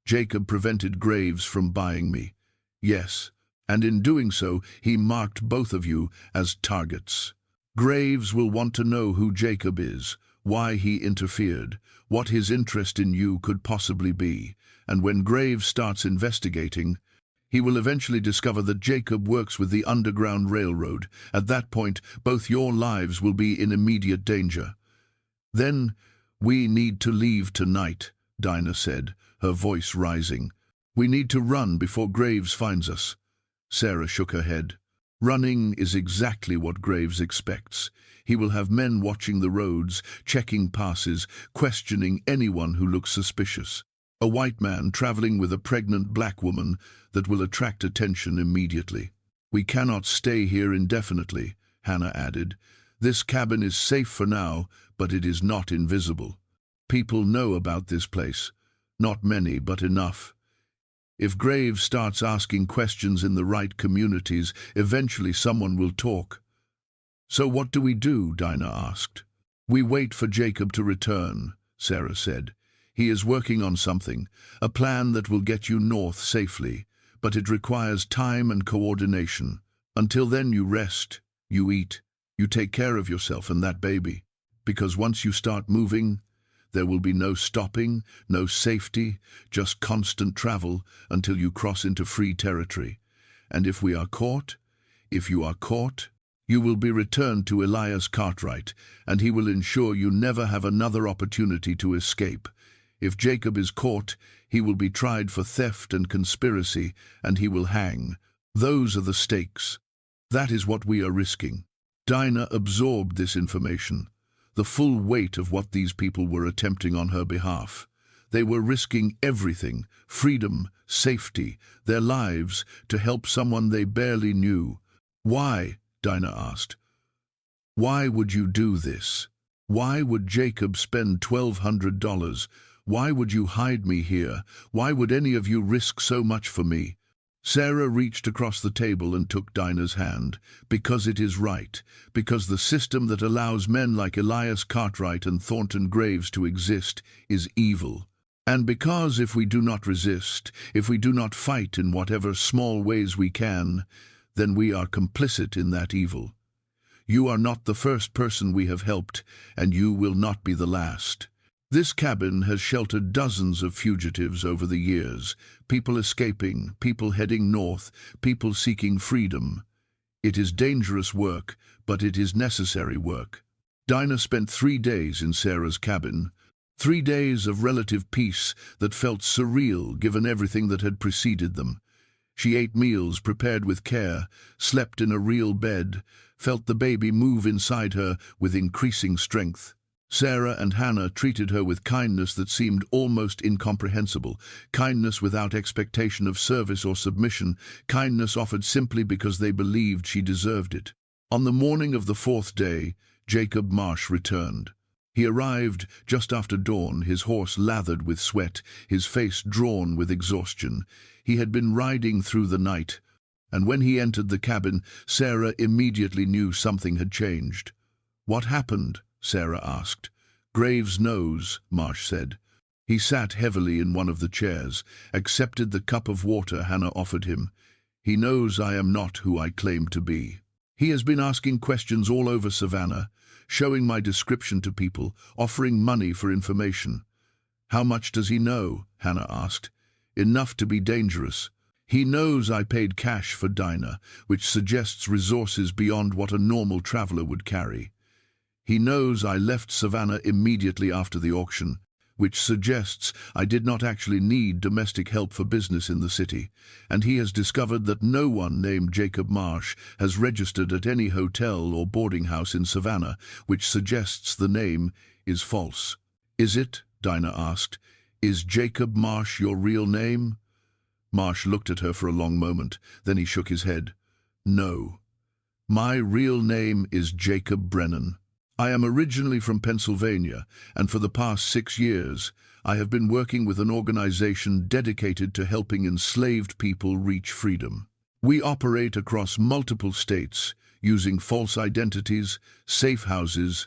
Jacob prevented Graves from buying me. Yes, and in doing so, he marked both of you as targets. Graves will want to know who Jacob is, why he interfered, what his interest in you could possibly be, and when Graves starts investigating, he will eventually discover that Jacob works with the Underground Railroad. At that point, both your lives will be in immediate danger. Then, we need to leave tonight, Dinah said, her voice rising. We need to run before Graves finds us. Sarah shook her head. Running is exactly what Graves expects. He will have men watching the roads, checking passes, questioning anyone who looks suspicious. A white man traveling with a pregnant black woman that will attract attention immediately. We cannot stay here indefinitely, Hannah added. This cabin is safe for now, but it is not invisible. People know about this place. Not many, but enough. If Graves starts asking questions in the right communities, eventually someone will talk. So what do we do? Dinah asked. We wait for Jacob to return, Sarah said. He is working on something, a plan that will get you north safely, but it requires time and coordination. Until then you rest, you eat, you take care of yourself and that baby. Because once you start moving, there will be no stopping, no safety, just constant travel until you cross into free territory. And if you are caught, you will be returned to Elias Cartwright, and he will ensure you never have another opportunity to escape. If Jacob is caught, he will be tried for theft and conspiracy, and he will hang. Those are the stakes. That is what we are risking. Dinah absorbed this information, the full weight of what these people were attempting on her behalf. They were risking everything, freedom, safety, their lives, to help someone they barely knew. Why? Dinah asked. Why would you do this? Why would Jacob spend $1,200? Why would you hide me here? Why would any of you risk so much for me? Sarah reached across the table and took Dinah's hand. Because it is right. Because the system that allows men like Elias Cartwright and Thornton Graves to exist is evil. And because if we do not resist, if we do not fight in whatever small ways we can, then we are complicit in that evil. You are not the first person we have helped, and you will not be the last. This cabin has sheltered dozens of fugitives over the years, people escaping, people heading north, people seeking freedom. It is dangerous work, but it is necessary work. Dinah spent 3 days in Sarah's cabin, 3 days of relative peace that felt surreal given everything that had preceded them. She ate meals prepared with care, slept in a real bed, felt the baby move inside her with increasing strength. Sarah and Hannah treated her with kindness that seemed almost incomprehensible, kindness without expectation of service or submission, kindness offered simply because they believed she deserved it. On the morning of the 4th day, Jacob Marsh returned. He arrived just after dawn, his horse lathered with sweat, his face drawn with exhaustion. He had been riding through the night, and when he entered the cabin, Sarah immediately knew something had changed. "What happened?" Sarah asked. "Graves knows," Marsh said. He sat heavily in one of the chairs, accepted the cup of water Hannah offered him. "He knows I am not who I claim to be. He has been asking questions all over Savannah, showing my description to people, offering money for information." "How much does he know?" Hannah asked. "Enough to be dangerous. He knows I paid cash for Dinah, which suggests resources beyond what a normal traveler would carry. He knows I left Savannah immediately after the auction, which suggests I did not actually need domestic help for business in the city, and he has discovered that no one named Jacob Marsh has registered at any hotel or boarding house in Savannah, which suggests the name is false." "Is it?" Dinah asked. "Is Jacob Marsh your real name?" Marsh looked at her for a long moment, then he shook his head. "No." My real name is Jacob Brennan. I am originally from Pennsylvania, and for the past 6 years, I have been working with an organization dedicated to helping enslaved people reach freedom. We operate across multiple states, using false identities, safe houses,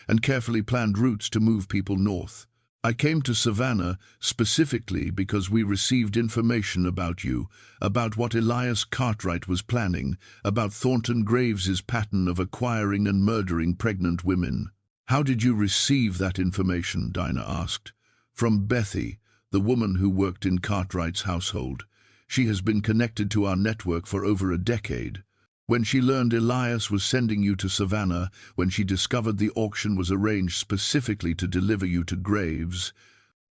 and carefully planned routes to move people north. I came to Savannah specifically because we received information about you, about what Elias Cartwright was planning, about Thornton Graves's pattern of acquiring and murdering pregnant women. How did you receive that information? Dinah asked. From Bethy, the woman who worked in Cartwright's household. She has been connected to our network for over a decade. When she learned Elias was sending you to Savannah, when she discovered the auction was arranged specifically to deliver you to Graves,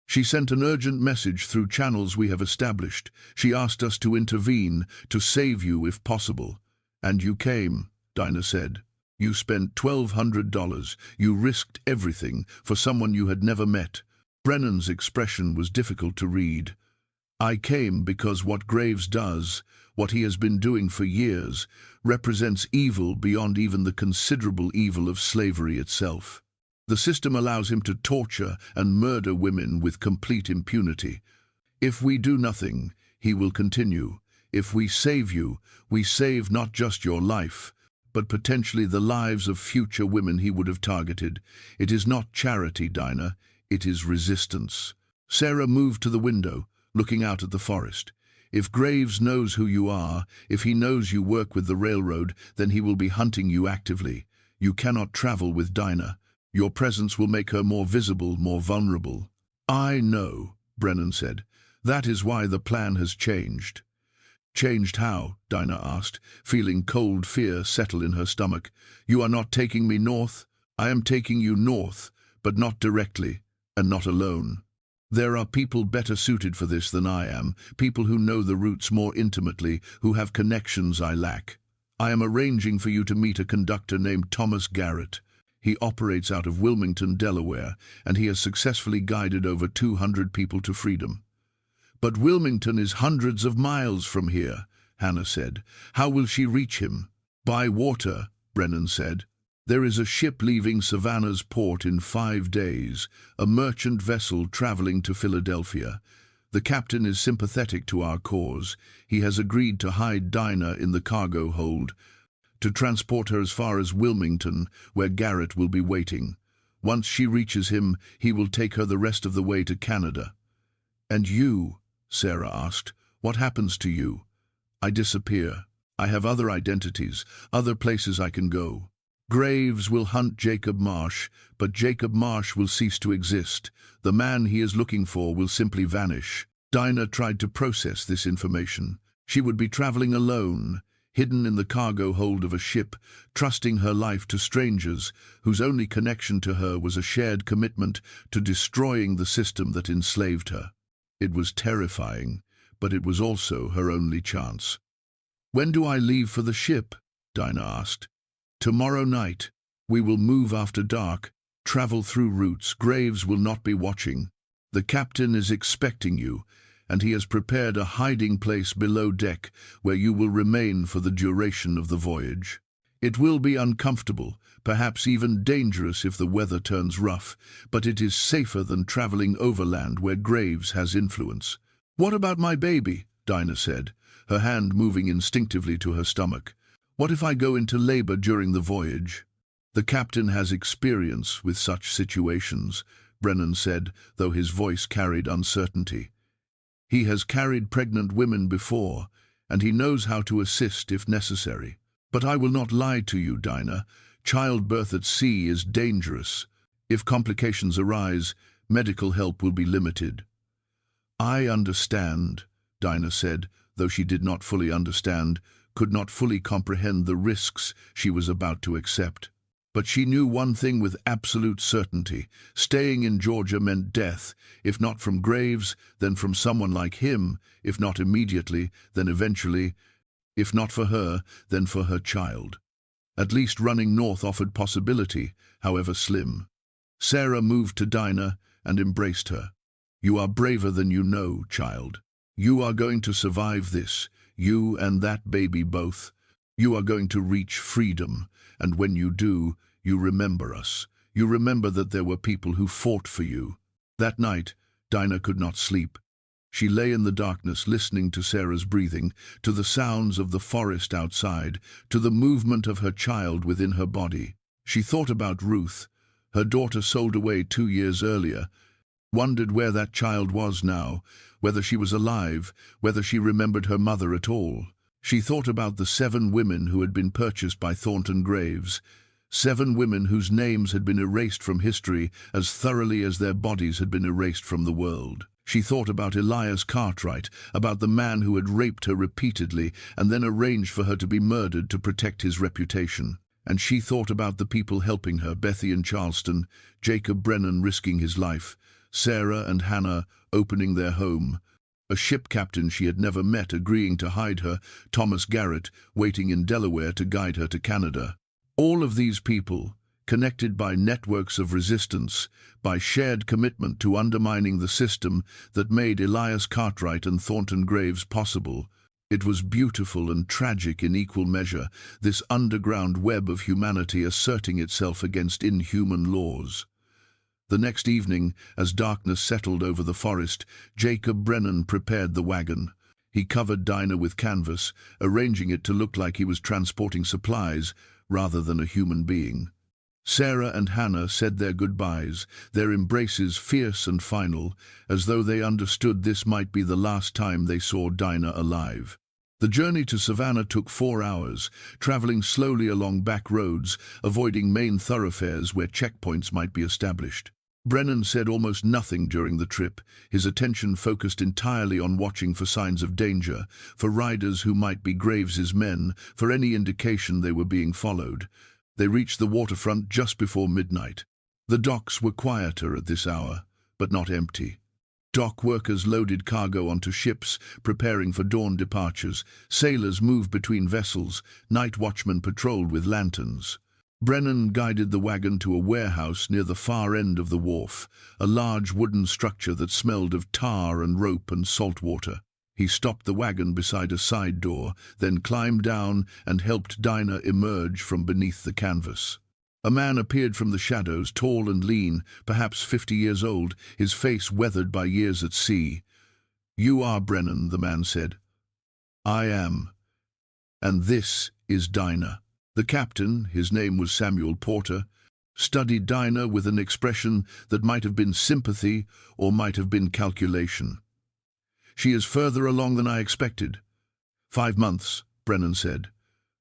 she sent an urgent message through channels we have established. She asked us to intervene, to save you if possible. And you came, Dinah said. You spent $1,200. You risked everything for someone you had never met. Brennan's expression was difficult to read. I came because what Graves does, what he has been doing for years, represents evil beyond even the considerable evil of slavery itself. The system allows him to torture and murder women with complete impunity. If we do nothing, he will continue. If we save you, we save not just your life, but potentially the lives of future women he would have targeted. It is not charity, Dinah. It is resistance. Sarah moved to the window, looking out at the forest. If Graves knows who you are, if he knows you work with the railroad, then he will be hunting you actively. You cannot travel with Dinah. Your presence will make her more visible, more vulnerable. I know, Brennan said. That is why the plan has changed. Changed how? Dinah asked, feeling cold fear settle in her stomach. You are not taking me north? I am taking you north, but not directly, and not alone. There are people better suited for this than I am, people who know the routes more intimately, who have connections I lack. I am arranging for you to meet a conductor named Thomas Garrett. He operates out of Wilmington, Delaware, and he has successfully guided over 200 people to freedom. But Wilmington is hundreds of miles from here, Hannah said. How will she reach him? By water, Brennan said. There is a ship leaving Savannah's port in 5 days, a merchant vessel traveling to Philadelphia. The captain is sympathetic to our cause. He has agreed to hide Dinah in the cargo hold, to transport her as far as Wilmington, where Garrett will be waiting. Once she reaches him, he will take her the rest of the way to Canada. And you, Sarah asked, what happens to you? I disappear. I have other identities, other places I can go. Graves will hunt Jacob Marsh, but Jacob Marsh will cease to exist. The man he is looking for will simply vanish. Dinah tried to process this information. She would be traveling alone, hidden in the cargo hold of a ship, trusting her life to strangers, whose only connection to her was a shared commitment to destroying the system that enslaved her. It was terrifying, but it was also her only chance. When do I leave for the ship? Dinah asked. Tomorrow night. We will move after dark, travel through routes. Graves will not be watching. The captain is expecting you, and he has prepared a hiding place below deck where you will remain for the duration of the voyage. It will be uncomfortable, perhaps even dangerous if the weather turns rough, but it is safer than traveling overland where Graves has influence. What about my baby? Dinah said, her hand moving instinctively to her stomach. What if I go into labor during the voyage? The captain has experience with such situations, Brennan said, though his voice carried uncertainty. He has carried pregnant women before, and he knows how to assist if necessary. But I will not lie to you, Dinah. Childbirth at sea is dangerous. If complications arise, medical help will be limited. I understand, Dinah said, though she did not fully understand, could not fully comprehend the risks she was about to accept. But she knew one thing with absolute certainty. Staying in Georgia meant death, if not from Graves, then from someone like him, if not immediately, then eventually, if not for her, then for her child. At least running north offered possibility, however slim. Sarah moved to Dinah and embraced her. You are braver than you know, child. You are going to survive this, you and that baby both. You are going to reach freedom, and when you do, you remember us. You remember that there were people who fought for you." That night, Dinah could not sleep. She lay in the darkness listening to Sarah's breathing, to the sounds of the forest outside, to the movement of her child within her body. She thought about Ruth, her daughter sold away 2 years earlier, wondered where that child was now, whether she was alive, whether she remembered her mother at all. She thought about the 7 women who had been purchased by Thornton graves, 7 women whose names had been erased from history as thoroughly as their bodies had been erased from the world. She thought about Elias Cartwright, about the man who had raped her repeatedly and then arranged for her to be murdered to protect his reputation. And she thought about the people helping her, Bethy in Charleston, Jacob Brennan risking his life, Sarah and Hannah opening their home, a ship captain she had never met agreeing to hide her, Thomas Garrett waiting in Delaware to guide her to Canada. All of these people, connected by networks of resistance, by shared commitment to undermining the system that made Elias Cartwright and Thornton graves possible. It was beautiful and tragic in equal measure, this underground web of humanity asserting itself against inhuman laws. The next evening, as darkness settled over the forest, Jacob Brennan prepared the wagon. He covered Dinah with canvas, arranging it to look like he was transporting supplies rather than a human being. Sarah and Hannah said their goodbyes, their embraces fierce and final, as though they understood this might be the last time they saw Dinah alive. The journey to Savannah took 4 hours, traveling slowly along back roads, avoiding main thoroughfares where checkpoints might be established. Brennan said almost nothing during the trip, his attention focused entirely on watching for signs of danger, for riders who might be Graves's men, for any indication they were being followed. They reached the waterfront just before midnight. The docks were quieter at this hour, but not empty. Dock workers loaded cargo onto ships, preparing for dawn departures. Sailors moved between vessels. Night watchmen patrolled with lanterns. Brennan guided the wagon to a warehouse near the far end of the wharf, a large wooden structure that smelled of tar and rope and salt water. He stopped the wagon beside a side door, then climbed down and helped Dinah emerge from beneath the canvas. A man appeared from the shadows, tall and lean, perhaps 50 years old, his face weathered by years at sea. "You are Brennan," the man said. "I am. And this is Dinah." The captain, his name was Samuel Porter, studied Dinah with an expression that might have been sympathy or might have been calculation. "She is further along than I expected." 5 months, Brennan said.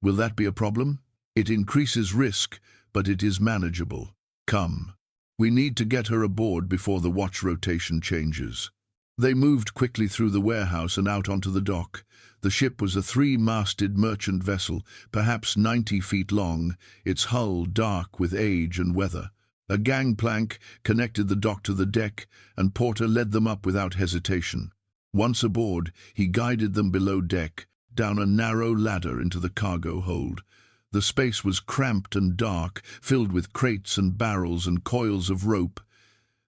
"Will that be a problem?" "It increases risk, but it is manageable. Come. We need to get her aboard before the watch rotation changes." They moved quickly through the warehouse and out onto the dock. The ship was a 3-masted merchant vessel, perhaps 90 feet long, its hull dark with age and weather. A gangplank connected the dock to the deck, and Porter led them up without hesitation. Once aboard, he guided them below deck, down a narrow ladder into the cargo hold. The space was cramped and dark, filled with crates and barrels and coils of rope.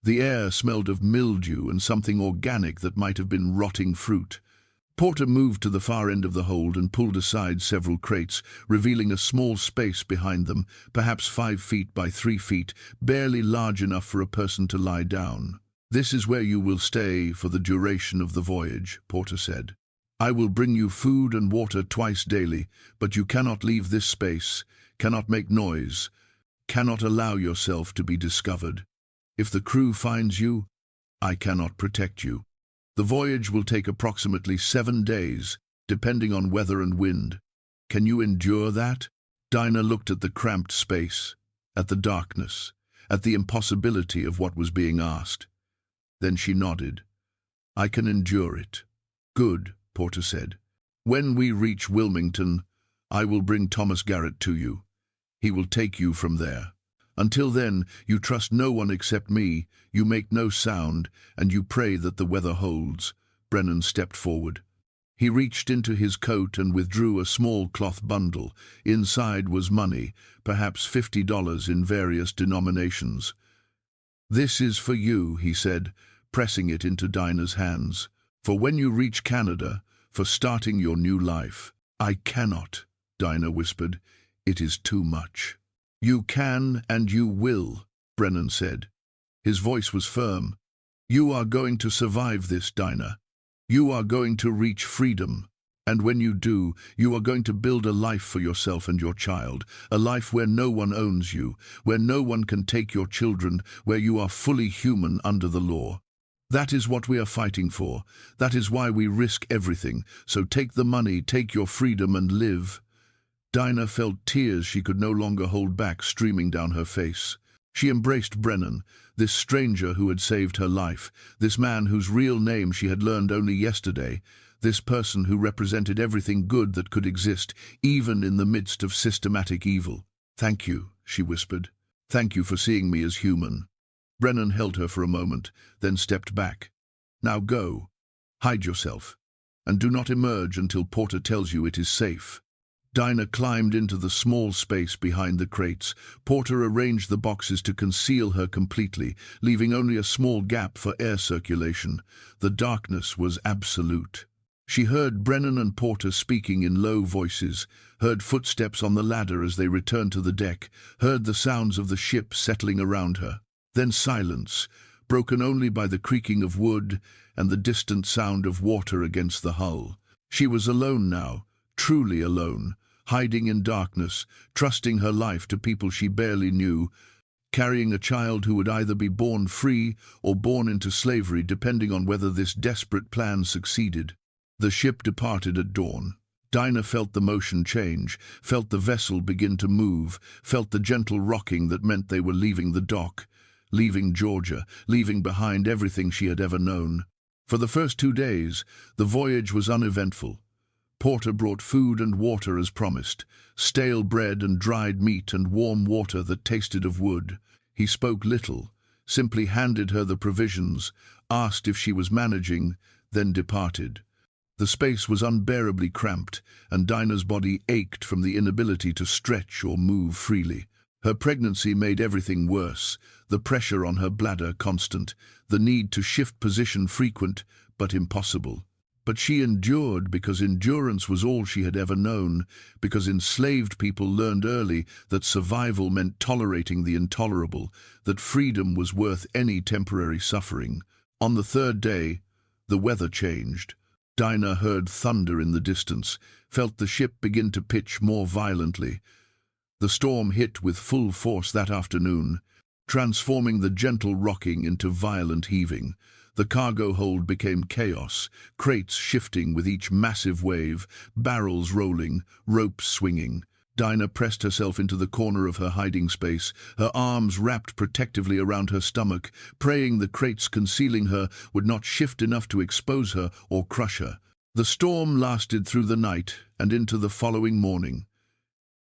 The air smelled of mildew and something organic that might have been rotting fruit. Porter moved to the far end of the hold and pulled aside several crates, revealing a small space behind them, perhaps 5 feet by 3 feet, barely large enough for a person to lie down. "This is where you will stay for the duration of the voyage," Porter said. "I will bring you food and water twice daily, but you cannot leave this space, cannot make noise, cannot allow yourself to be discovered. If the crew finds you, I cannot protect you. The voyage will take approximately 7 days, depending on weather and wind. Can you endure that?" Dinah looked at the cramped space, at the darkness, at the impossibility of what was being asked. Then she nodded. "I can endure it." "Good," Porter said. "When we reach Wilmington, I will bring Thomas Garrett to you. He will take you from there. Until then, you trust no one except me, you make no sound, and you pray that the weather holds." Brennan stepped forward. He reached into his coat and withdrew a small cloth bundle. Inside was money, perhaps $50 in various denominations. "This is for you," he said, pressing it into Dinah's hands. "For when you reach Canada, for starting your new life." "I cannot." Dinah whispered. "It is too much." "You can and you will," Brennan said. His voice was firm. "You are going to survive this, Dinah. You are going to reach freedom. And when you do, you are going to build a life for yourself and your child, a life where no one owns you, where no one can take your children, where you are fully human under the law. That is what we are fighting for. That is why we risk everything. So take the money, take your freedom, and live." Dinah felt tears she could no longer hold back streaming down her face. She embraced Brennan, this stranger who had saved her life, this man whose real name she had learned only yesterday, this person who represented everything good that could exist, even in the midst of systematic evil. "Thank you," she whispered. "Thank you for seeing me as human." Brennan held her for a moment, then stepped back. "Now go. Hide yourself. And do not emerge until Porter tells you it is safe." Dinah climbed into the small space behind the crates. Porter arranged the boxes to conceal her completely, leaving only a small gap for air circulation. The darkness was absolute. She heard Brennan and Porter speaking in low voices, heard footsteps on the ladder as they returned to the deck, heard the sounds of the ship settling around her. Then silence, broken only by the creaking of wood and the distant sound of water against the hull. She was alone now, truly alone, hiding in darkness, trusting her life to people she barely knew, carrying a child who would either be born free or born into slavery depending on whether this desperate plan succeeded. The ship departed at dawn. Dinah felt the motion change, felt the vessel begin to move, felt the gentle rocking that meant they were leaving the dock, leaving Georgia, leaving behind everything she had ever known. For the first 2 days, the voyage was uneventful. Porter brought food and water as promised, stale bread and dried meat and warm water that tasted of wood. He spoke little, simply handed her the provisions, asked if she was managing, then departed. The space was unbearably cramped, and Dinah's body ached from the inability to stretch or move freely. Her pregnancy made everything worse, the pressure on her bladder constant, the need to shift position frequent but impossible. But she endured because endurance was all she had ever known, because enslaved people learned early that survival meant tolerating the intolerable, that freedom was worth any temporary suffering. On the 3rd day, the weather changed. Dinah heard thunder in the distance, felt the ship begin to pitch more violently. The storm hit with full force that afternoon, transforming the gentle rocking into violent heaving. The cargo hold became chaos, crates shifting with each massive wave, barrels rolling, ropes swinging. Dinah pressed herself into the corner of her hiding space, her arms wrapped protectively around her stomach, praying the crates concealing her would not shift enough to expose her or crush her. The storm lasted through the night and into the following morning.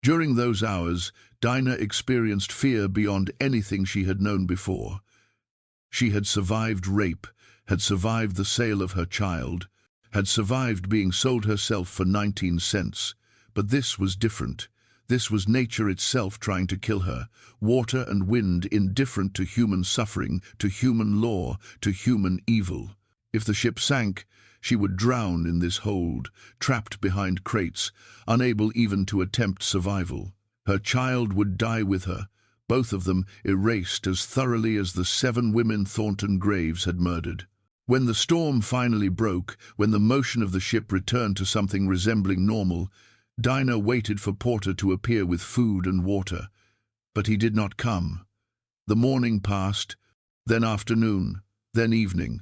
During those hours, Dinah experienced fear beyond anything she had known before. She had survived rape, had survived the sale of her child, had survived being sold herself for 19 cents. But this was different. This was nature itself trying to kill her, water and wind indifferent to human suffering, to human law, to human evil. If the ship sank, she would drown in this hold, trapped behind crates, unable even to attempt survival. Her child would die with her, both of them erased as thoroughly as the 7 women Thornton Graves had murdered. When the storm finally broke, when the motion of the ship returned to something resembling normal, Dinah waited for Porter to appear with food and water. But he did not come. The morning passed, then afternoon, then evening.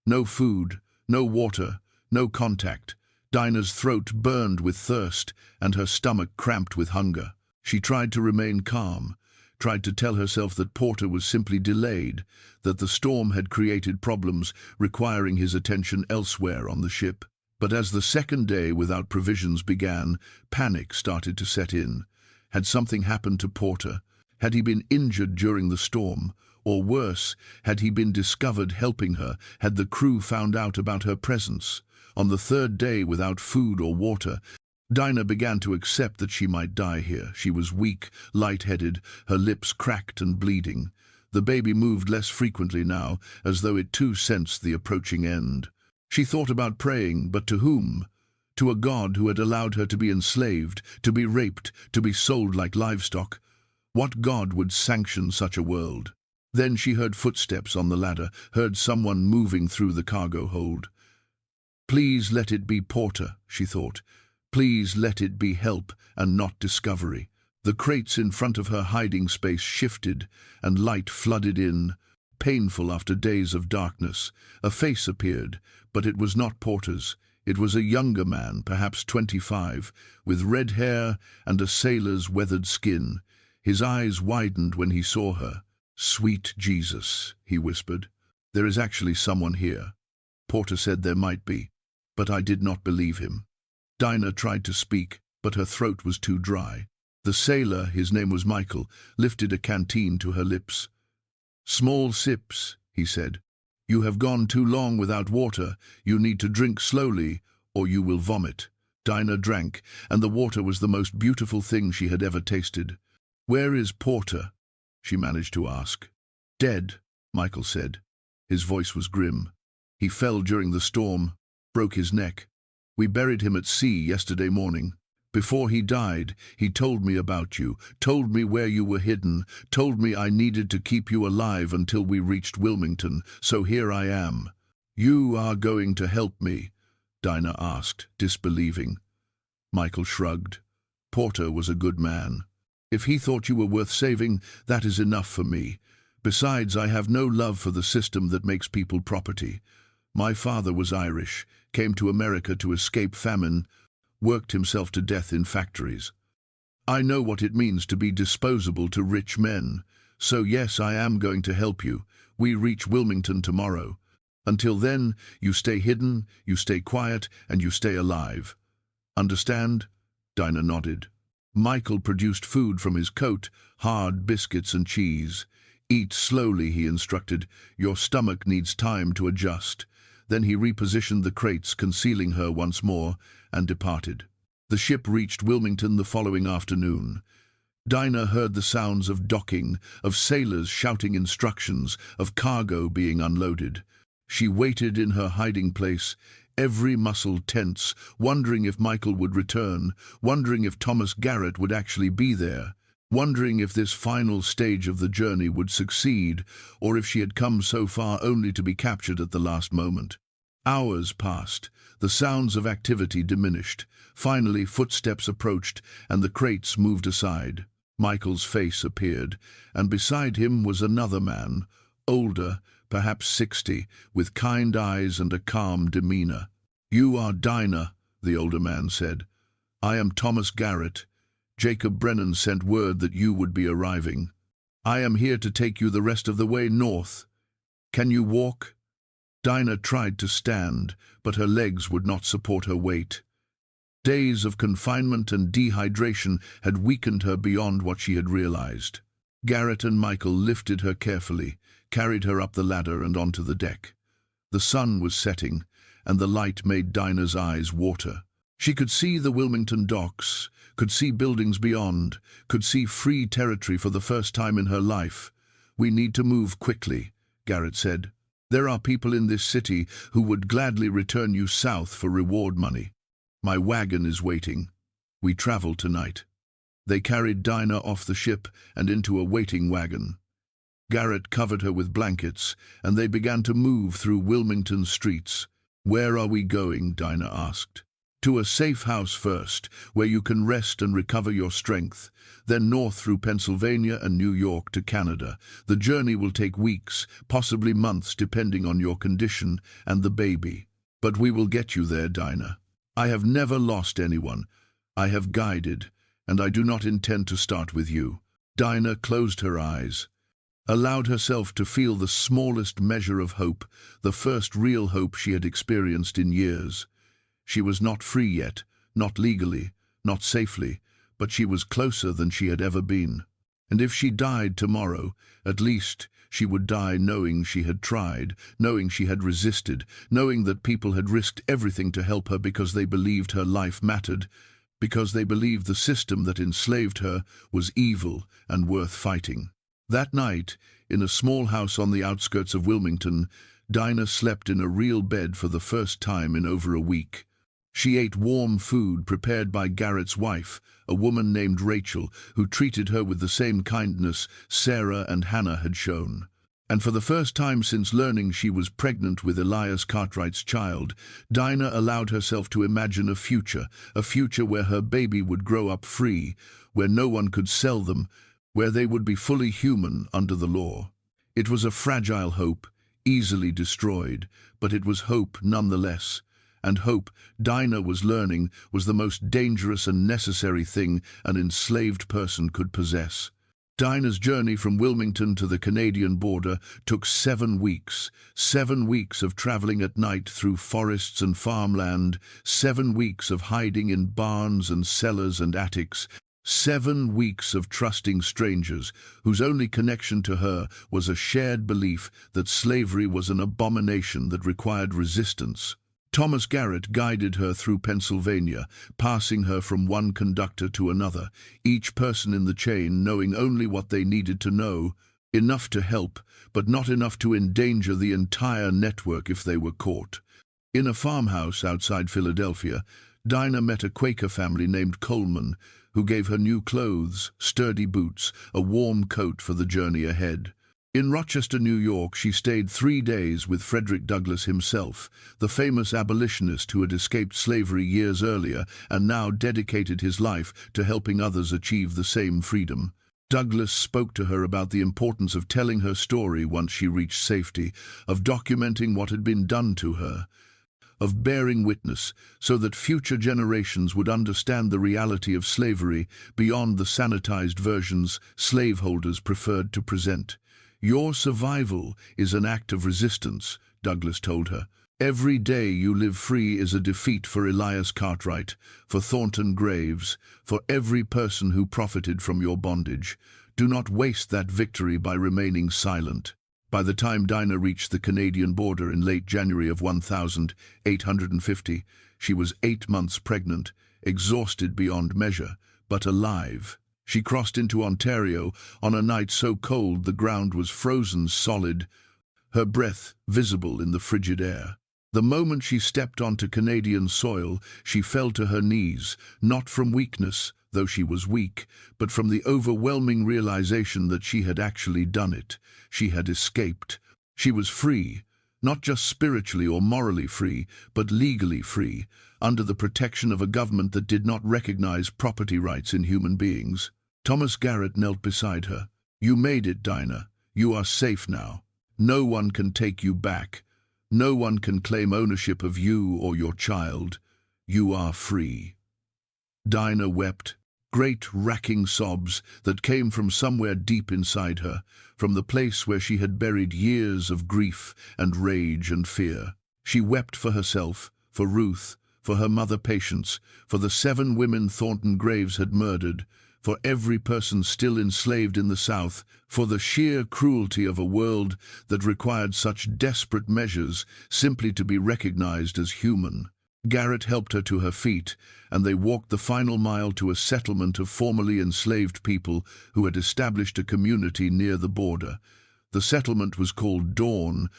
No food, no water, no contact. Dinah's throat burned with thirst and her stomach cramped with hunger. She tried to remain calm, tried to tell herself that Porter was simply delayed, that the storm had created problems requiring his attention elsewhere on the ship. But as the 2nd day without provisions began, panic started to set in. Had something happened to Porter? Had he been injured during the storm? Or worse, had he been discovered helping her? Had the crew found out about her presence? On the 3rd day without food or water, Dinah began to accept that she might die here. She was weak, light-headed, her lips cracked and bleeding. The baby moved less frequently now, as though it too sensed the approaching end. She thought about praying, but to whom? To a God who had allowed her to be enslaved, to be raped, to be sold like livestock? What God would sanction such a world? Then she heard footsteps on the ladder, heard someone moving through the cargo hold. Please let it be Porter, she thought. Please let it be help and not discovery. The crates in front of her hiding space shifted, and light flooded in. Painful after days of darkness, a face appeared, but it was not Porter's. It was a younger man, perhaps 25, with red hair and a sailor's weathered skin. His eyes widened when he saw her. "Sweet Jesus," he whispered. "There is actually someone here." Porter said there might be, but I did not believe him. Dinah tried to speak, but her throat was too dry. The sailor, his name was Michael, lifted a canteen to her lips. "Small sips," he said. "You have gone too long without water. You need to drink slowly, or you will vomit." Dinah drank, and the water was the most beautiful thing she had ever tasted. "Where is Porter?" she managed to ask. "Dead," Michael said. His voice was grim. "He fell during the storm, broke his neck. We buried him at sea yesterday morning. Before he died, he told me about you, told me where you were hidden, told me I needed to keep you alive until we reached Wilmington, so here I am." "You are going to help me?" Dinah asked, disbelieving. Michael shrugged. "Porter was a good man. If he thought you were worth saving, that is enough for me. Besides, I have no love for the system that makes people property. My father was Irish, came to America to escape famine, worked himself to death in factories. I know what it means to be disposable to rich men. So yes, I am going to help you. We reach Wilmington tomorrow. Until then, you stay hidden, you stay quiet, and you stay alive. Understand?" Dinah nodded. Michael produced food from his coat, hard biscuits and cheese. "Eat slowly," he instructed. "Your stomach needs time to adjust." Then he repositioned the crates, concealing her once more, and departed. The ship reached Wilmington the following afternoon. Dinah heard the sounds of docking, of sailors shouting instructions, of cargo being unloaded. She waited in her hiding place, every muscle tense, wondering if Michael would return, wondering if Thomas Garrett would actually be there, wondering if this final stage of the journey would succeed, or if she had come so far only to be captured at the last moment. Hours passed. The sounds of activity diminished. Finally, footsteps approached, and the crates moved aside. Michael's face appeared, and beside him was another man, older, perhaps 60, with kind eyes and a calm demeanor. "You are Dinah," the older man said. "I am Thomas Garrett. Jacob Brennan sent word that you would be arriving. I am here to take you the rest of the way north. Can you walk?" Dinah tried to stand, but her legs would not support her weight. Days of confinement and dehydration had weakened her beyond what she had realized. Garrett and Michael lifted her carefully, carried her up the ladder and onto the deck. The sun was setting, and the light made Dinah's eyes water. She could see the Wilmington docks, could see buildings beyond, could see free territory for the first time in her life. "We need to move quickly," Garrett said. "There are people in this city who would gladly return you south for reward money. My wagon is waiting. We travel tonight." They carried Dinah off the ship and into a waiting wagon. Garrett covered her with blankets, and they began to move through Wilmington's streets. "Where are we going?" Dinah asked. "To a safe house first, where you can rest and recover your strength. Then north through Pennsylvania and New York to Canada. The journey will take weeks, possibly months, depending on your condition and the baby. But we will get you there, Dinah. I have never lost anyone. I have guided, and I do not intend to start with you." Dinah closed her eyes, allowed herself to feel the smallest measure of hope, the first real hope she had experienced in years. She was not free yet, not legally, not safely, but she was closer than she had ever been. And if she died tomorrow, at least she would die knowing she had tried, knowing she had resisted, knowing that people had risked everything to help her because they believed her life mattered, because they believed the system that enslaved her was evil and worth fighting. That night, in a small house on the outskirts of Wilmington, Dinah slept in a real bed for the first time in over a week. She ate warm food prepared by Garrett's wife, a woman named Rachel, who treated her with the same kindness Sarah and Hannah had shown. And for the first time since learning she was pregnant with Elias Cartwright's child, Dinah allowed herself to imagine a future where her baby would grow up free, where no one could sell them, where they would be fully human under the law. It was a fragile hope, easily destroyed, but it was hope nonetheless. And hope, Dinah was learning, was the most dangerous and necessary thing an enslaved person could possess. Dinah's journey from Wilmington to the Canadian border took 7 weeks. 7 weeks of traveling at night through forests and farmland, 7 weeks of hiding in barns and cellars and attics, 7 weeks of trusting strangers whose only connection to her was a shared belief that slavery was an abomination that required resistance. Thomas Garrett guided her through Pennsylvania, passing her from one conductor to another, each person in the chain knowing only what they needed to know, enough to help, but not enough to endanger the entire network if they were caught. In a farmhouse outside Philadelphia, Dinah met a Quaker family named Coleman, who gave her new clothes, sturdy boots, a warm coat for the journey ahead. In Rochester, New York, she stayed 3 days with Frederick Douglass himself, the famous abolitionist who had escaped slavery years earlier and now dedicated his life to helping others achieve the same freedom. Douglass spoke to her about the importance of telling her story once she reached safety, of documenting what had been done to her, of bearing witness so that future generations would understand the reality of slavery beyond the sanitized versions slaveholders preferred to present. "Your survival is an act of resistance," Douglass told her. "Every day you live free is a defeat for Elias Cartwright, for Thornton Graves, for every person who profited from your bondage. Do not waste that victory by remaining silent." By the time Dinah reached the Canadian border in late January of 1850, she was 8 months pregnant, exhausted beyond measure, but alive. She crossed into Ontario on a night so cold the ground was frozen solid, her breath visible in the frigid air. The moment she stepped onto Canadian soil, she fell to her knees, not from weakness, though she was weak, but from the overwhelming realization that she had actually done it. She had escaped. She was free, not just spiritually or morally free, but legally free, under the protection of a government that did not recognize property rights in human beings. Thomas Garrett knelt beside her. "You made it, Dinah. You are safe now. No one can take you back. No one can claim ownership of you or your child. You are free." Dinah wept, great racking sobs that came from somewhere deep inside her, from the place where she had buried years of grief and rage and fear. She wept for herself, for Ruth, for her mother Patience, for the 7 women Thornton Graves had murdered, for every person still enslaved in the South, for the sheer cruelty of a world that required such desperate measures simply to be recognized as human. Garrett helped her to her feet, and they walked the final mile to a settlement of formerly enslaved people who had established a community near the border. The settlement was called Dawn,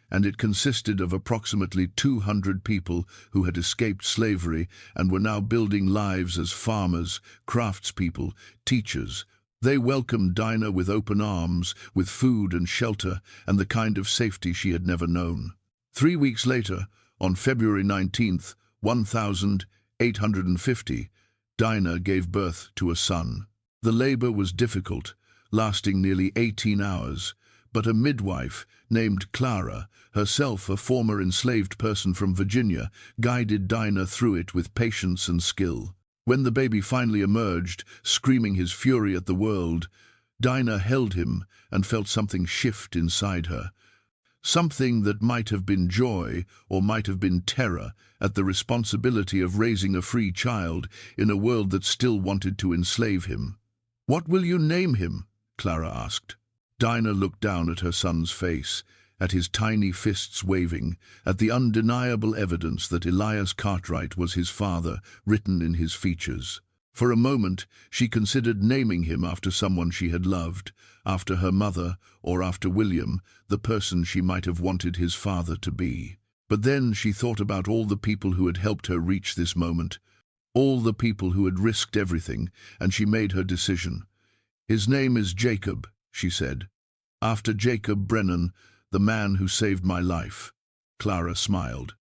and it consisted of approximately 200 people who had escaped slavery and were now building lives as farmers, craftspeople, teachers. They welcomed Dinah with open arms, with food and shelter, and the kind of safety she had never known. 3 weeks later, on February 19th, 1850, Dinah gave birth to a son. The labor was difficult, lasting nearly 18 hours, but a midwife named Clara, herself a former enslaved person from Virginia, guided Dinah through it with patience and skill. When the baby finally emerged, screaming his fury at the world, Dinah held him and felt something shift inside her. Something that might have been joy or might have been terror at the responsibility of raising a free child in a world that still wanted to enslave him. "What will you name him?" Clara asked. Dinah looked down at her son's face, at his tiny fists waving, at the undeniable evidence that Elias Cartwright was his father written in his features. For a moment, she considered naming him after someone she had loved, after her mother or after William, the person she might have wanted his father to be. But then she thought about all the people who had helped her reach this moment, all the people who had risked everything, and she made her decision. "His name is Jacob," she said. "After Jacob Brennan, the man who saved my life." Clara smiled.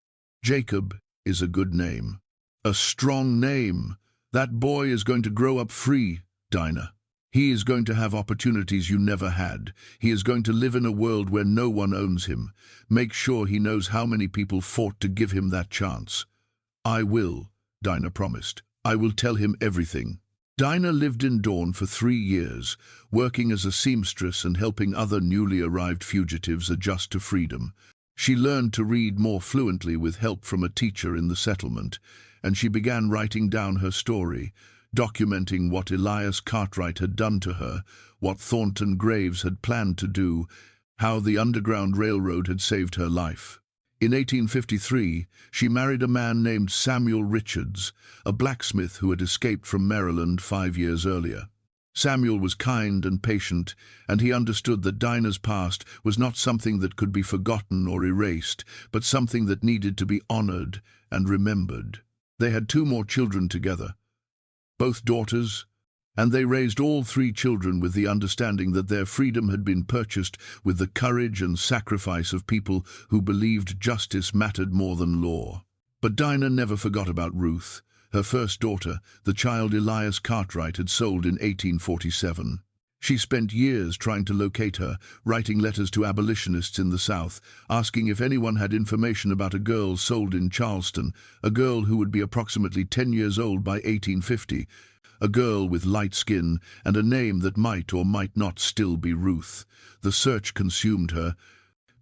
"Jacob is a good name. A strong name. That boy is going to grow up free, Dinah. He is going to have opportunities you never had. He is going to live in a world where no one owns him. Make sure he knows how many people fought to give him that chance." "I will," Dinah promised. "I will tell him everything." Dinah lived in Dawn for 3 years, working as a seamstress and helping other newly arrived fugitives adjust to freedom. She learned to read more fluently with help from a teacher in the settlement, and she began writing down her story, documenting what Elias Cartwright had done to her, what Thornton Graves had planned to do, how the Underground Railroad had saved her life. In 1853, she married a man named Samuel Richards, a blacksmith who had escaped from Maryland 5 years earlier. Samuel was kind and patient, and he understood that Dinah's past was not something that could be forgotten or erased, but something that needed to be honored and remembered. They had 2 more children together, both daughters, and they raised all 3 children with the understanding that their freedom had been purchased with the courage and sacrifice of people who believed justice mattered more than law. But Dinah never forgot about Ruth. Her first daughter, the child Elias Cartwright had sold in 1847. She spent years trying to locate her, writing letters to abolitionists in the South, asking if anyone had information about a girl sold in Charleston, a girl who would be approximately 10 years old by 1850, a girl with light skin and a name that might or might not still be Ruth. The search consumed her,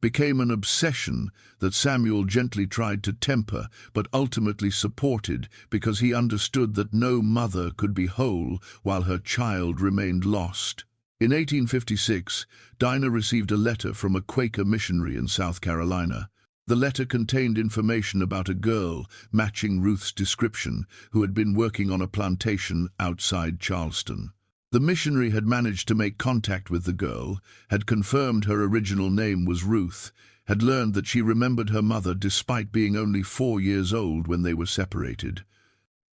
became an obsession that Samuel gently tried to temper but ultimately supported because he understood that no mother could be whole while her child remained lost. In 1856, Dinah received a letter from a Quaker missionary in South Carolina. The letter contained information about a girl matching Ruth's description who had been working on a plantation outside Charleston. The missionary had managed to make contact with the girl, had confirmed her original name was Ruth, had learned that she remembered her mother despite being only 4 years old when they were separated.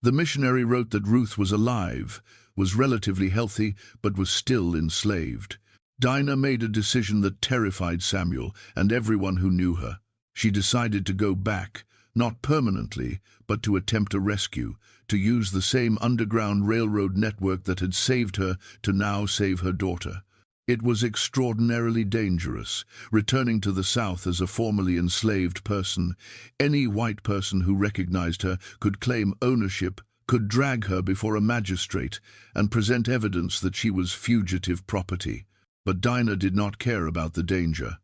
The missionary wrote that Ruth was alive, was relatively healthy, but was still enslaved. Dinah made a decision that terrified Samuel and everyone who knew her. She decided to go back, not permanently, but to attempt a rescue, to use the same Underground Railroad network that had saved her to now save her daughter. It was extraordinarily dangerous, returning to the South as a formerly enslaved person. Any white person who recognized her could claim ownership, could drag her before a magistrate, and present evidence that she was fugitive property. But Dinah did not care about the danger.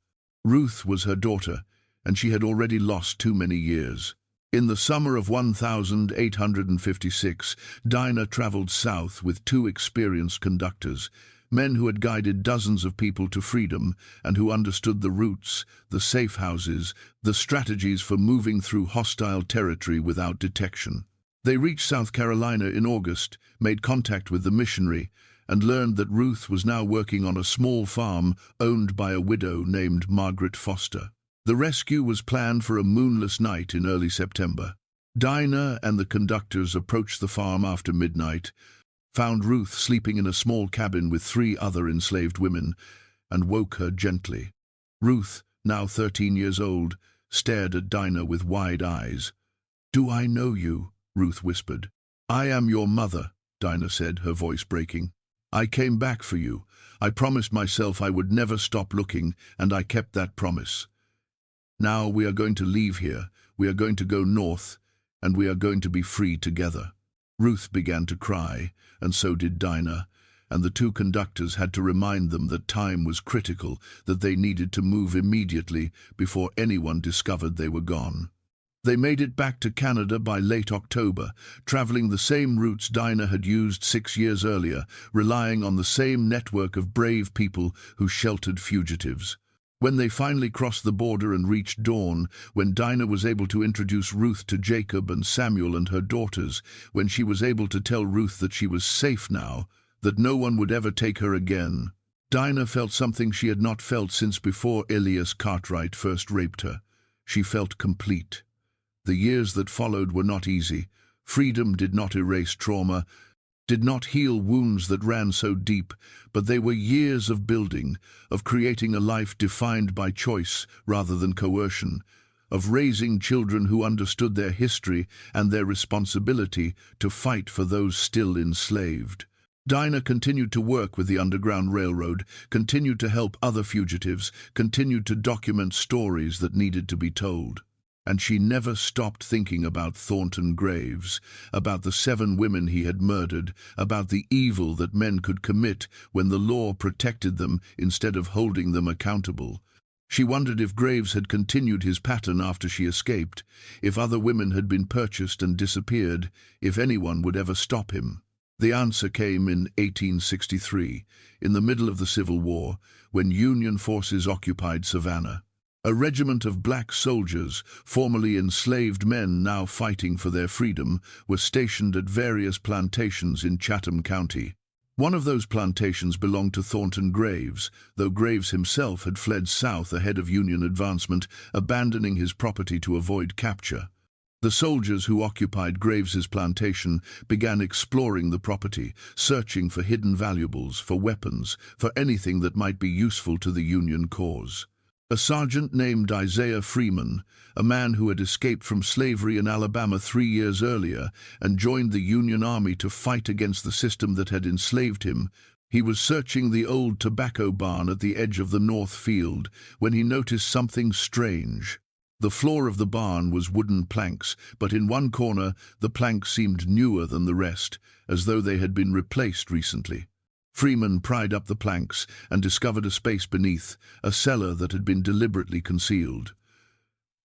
Ruth was her daughter, and she had already lost too many years. In the summer of 1856, Dinah traveled south with 2 experienced conductors, men who had guided dozens of people to freedom and who understood the routes, the safe houses, the strategies for moving through hostile territory without detection. They reached South Carolina in August, made contact with the missionary, and learned that Ruth was now working on a small farm owned by a widow named Margaret Foster. The rescue was planned for a moonless night in early September. Dinah and the conductors approached the farm after midnight, found Ruth sleeping in a small cabin with 3 other enslaved women, and woke her gently. Ruth, now 13 years old, stared at Dinah with wide eyes. "Do I know you?" Ruth whispered. "I am your mother," Dinah said, her voice breaking. "I came back for you. I promised myself I would never stop looking, and I kept that promise. Now we are going to leave here, we are going to go north, and we are going to be free together." Ruth began to cry, and so did Dinah, and the 2 conductors had to remind them that time was critical, that they needed to move immediately before anyone discovered they were gone. They made it back to Canada by late October, traveling the same routes Dinah had used 6 years earlier, relying on the same network of brave people who sheltered fugitives. When they finally crossed the border and reached Dawn, when Dinah was able to introduce Ruth to Jacob and Samuel and her daughters, when she was able to tell Ruth that she was safe now, that no one would ever take her again, Dinah felt something she had not felt since before Elias Cartwright first raped her. She felt complete. The years that followed were not easy. Freedom did not erase trauma, did not heal wounds that ran so deep, but they were years of building, of creating a life defined by choice rather than coercion, of raising children who understood their history and their responsibility to fight for those still enslaved. Dinah continued to work with the Underground Railroad, continued to help other fugitives, continued to document stories that needed to be told. And she never stopped thinking about Thornton Graves, about the 7 women he had murdered, about the evil that men could commit when the law protected them instead of holding them accountable. She wondered if Graves had continued his pattern after she escaped, if other women had been purchased and disappeared, if anyone would ever stop him. The answer came in 1863, in the middle of the Civil War, when Union forces occupied Savannah. A regiment of black soldiers, formerly enslaved men now fighting for their freedom, were stationed at various plantations in Chatham County. One of those plantations belonged to Thornton Graves, though Graves himself had fled south ahead of Union advancement, abandoning his property to avoid capture. The soldiers who occupied Graves's plantation began exploring the property, searching for hidden valuables, for weapons, for anything that might be useful to the Union cause. A sergeant named Isaiah Freeman, a man who had escaped from slavery in Alabama 3 years earlier and joined the Union Army to fight against the system that had enslaved him, he was searching the old tobacco barn at the edge of the north field when he noticed something strange. The floor of the barn was wooden planks, but in one corner the planks seemed newer than the rest, as though they had been replaced recently. Freeman pried up the planks and discovered a space beneath, a cellar that had been deliberately concealed.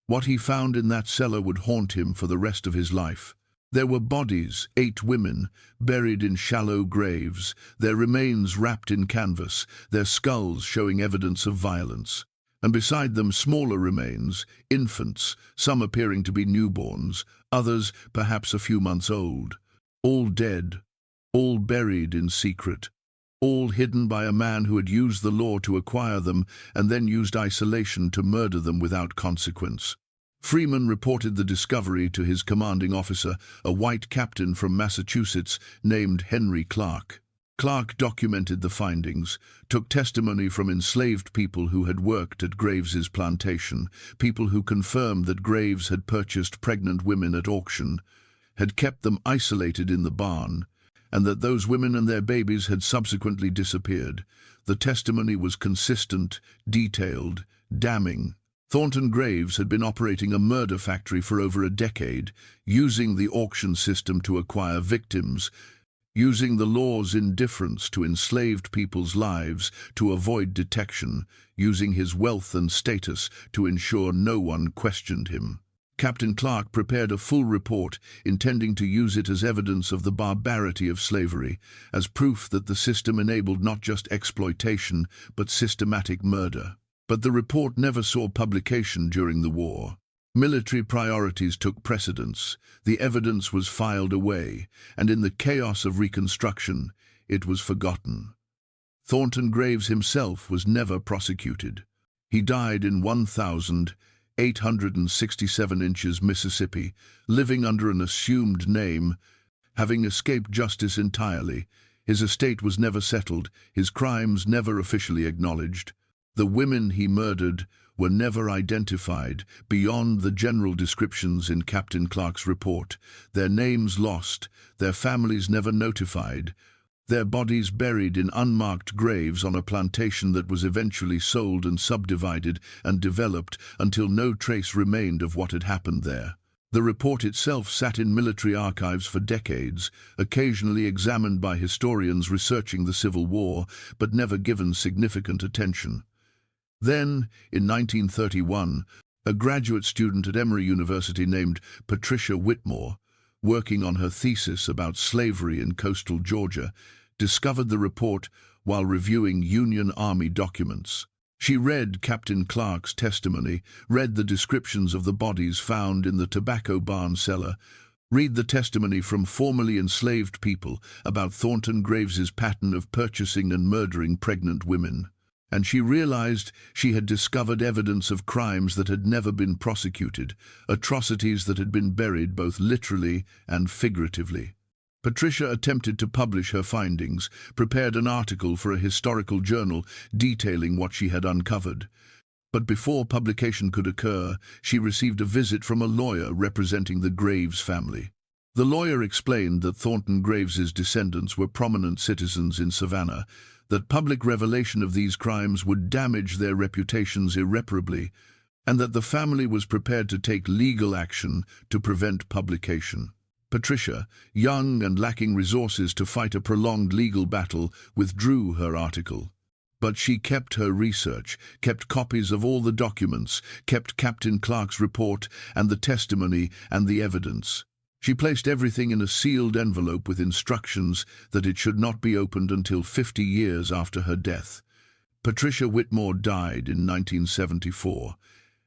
What he found in that cellar would haunt him for the rest of his life. There were bodies, 8 women, buried in shallow graves, their remains wrapped in canvas, their skulls showing evidence of violence. And beside them smaller remains, infants, some appearing to be newborns, others perhaps a few months old. All dead, all buried in secret, all hidden by a man who had used the law to acquire them and then used isolation to murder them without consequence. Freeman reported the discovery to his commanding officer, a white captain from Massachusetts named Henry Clark. Clark documented the findings, took testimony from enslaved people who had worked at Graves's plantation, people who confirmed that Graves had purchased pregnant women at auction, had kept them isolated in the barn, and that those women and their babies had subsequently disappeared. The testimony was consistent, detailed, damning. Thornton Graves had been operating a murder factory for over a decade, using the auction system to acquire victims, using the law's indifference to enslaved people's lives to avoid detection, using his wealth and status to ensure no one questioned him. Captain Clark prepared a full report, intending to use it as evidence of the barbarity of slavery, as proof that the system enabled not just exploitation, but systematic murder. But the report never saw publication during the war. Military priorities took precedence, the evidence was filed away, and in the chaos of Reconstruction, it was forgotten. Thornton Graves himself was never prosecuted. He died in 1,867 inches, Mississippi, living under an assumed name, having escaped justice entirely. His estate was never settled, his crimes never officially acknowledged. The women he murdered were never identified beyond the general descriptions in Captain Clark's report, their names lost, their families never notified, their bodies buried in unmarked graves on a plantation that was eventually sold and subdivided and developed until no trace remained of what had happened there. The report itself sat in military archives for decades, occasionally examined by historians researching the Civil War, but never given significant attention. Then, in 1931, a graduate student at Emory University named Patricia Whitmore, working on her thesis about slavery in coastal Georgia, discovered the report while reviewing Union Army documents. She read Captain Clark's testimony, read the descriptions of the bodies found in the tobacco barn cellar, read the testimony from formerly enslaved people about Thornton Graves's pattern of purchasing and murdering pregnant women. and she realized she had discovered evidence of crimes that had never been prosecuted, atrocities that had been buried both literally and figuratively. Patricia attempted to publish her findings, prepared an article for a historical journal detailing what she had uncovered. But before publication could occur, she received a visit from a lawyer representing the Graves family. The lawyer explained that Thornton Graves's descendants were prominent citizens in Savannah, that public revelation of these crimes would damage their reputations irreparably, and that the family was prepared to take legal action to prevent publication. Patricia, young and lacking resources to fight a prolonged legal battle, withdrew her article. But she kept her research, kept copies of all the documents, kept Captain Clark's report and the testimony and the evidence. She placed everything in a sealed envelope with instructions that it should not be opened until 50 years after her death. Patricia Whitmore died in 1974,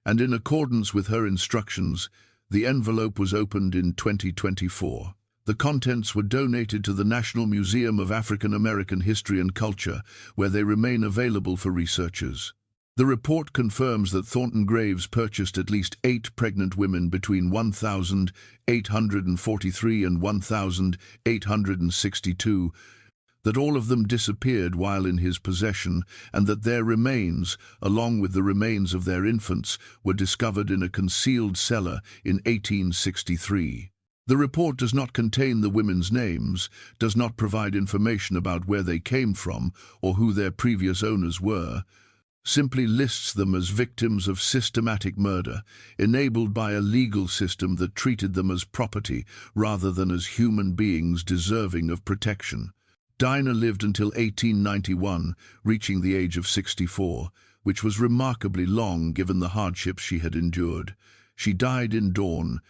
and in accordance with her instructions, the envelope was opened in 2024. The contents were donated to the National Museum of African American History and Culture, where they remain available for researchers. The report confirms that Thornton Graves purchased at least 8 pregnant women between 1843 and 1862, that all of them disappeared while in his possession, and that their remains, along with the remains of their infants, were discovered in a concealed cellar in 1863. The report does not contain the women's names, does not provide information about where they came from or who their previous owners were, simply lists them as victims of systematic murder, enabled by a legal system that treated them as property rather than as human beings deserving of protection. Dinah lived until 1891, reaching the age of 64, which was remarkably long given the hardships she had endured. She died in Dawn,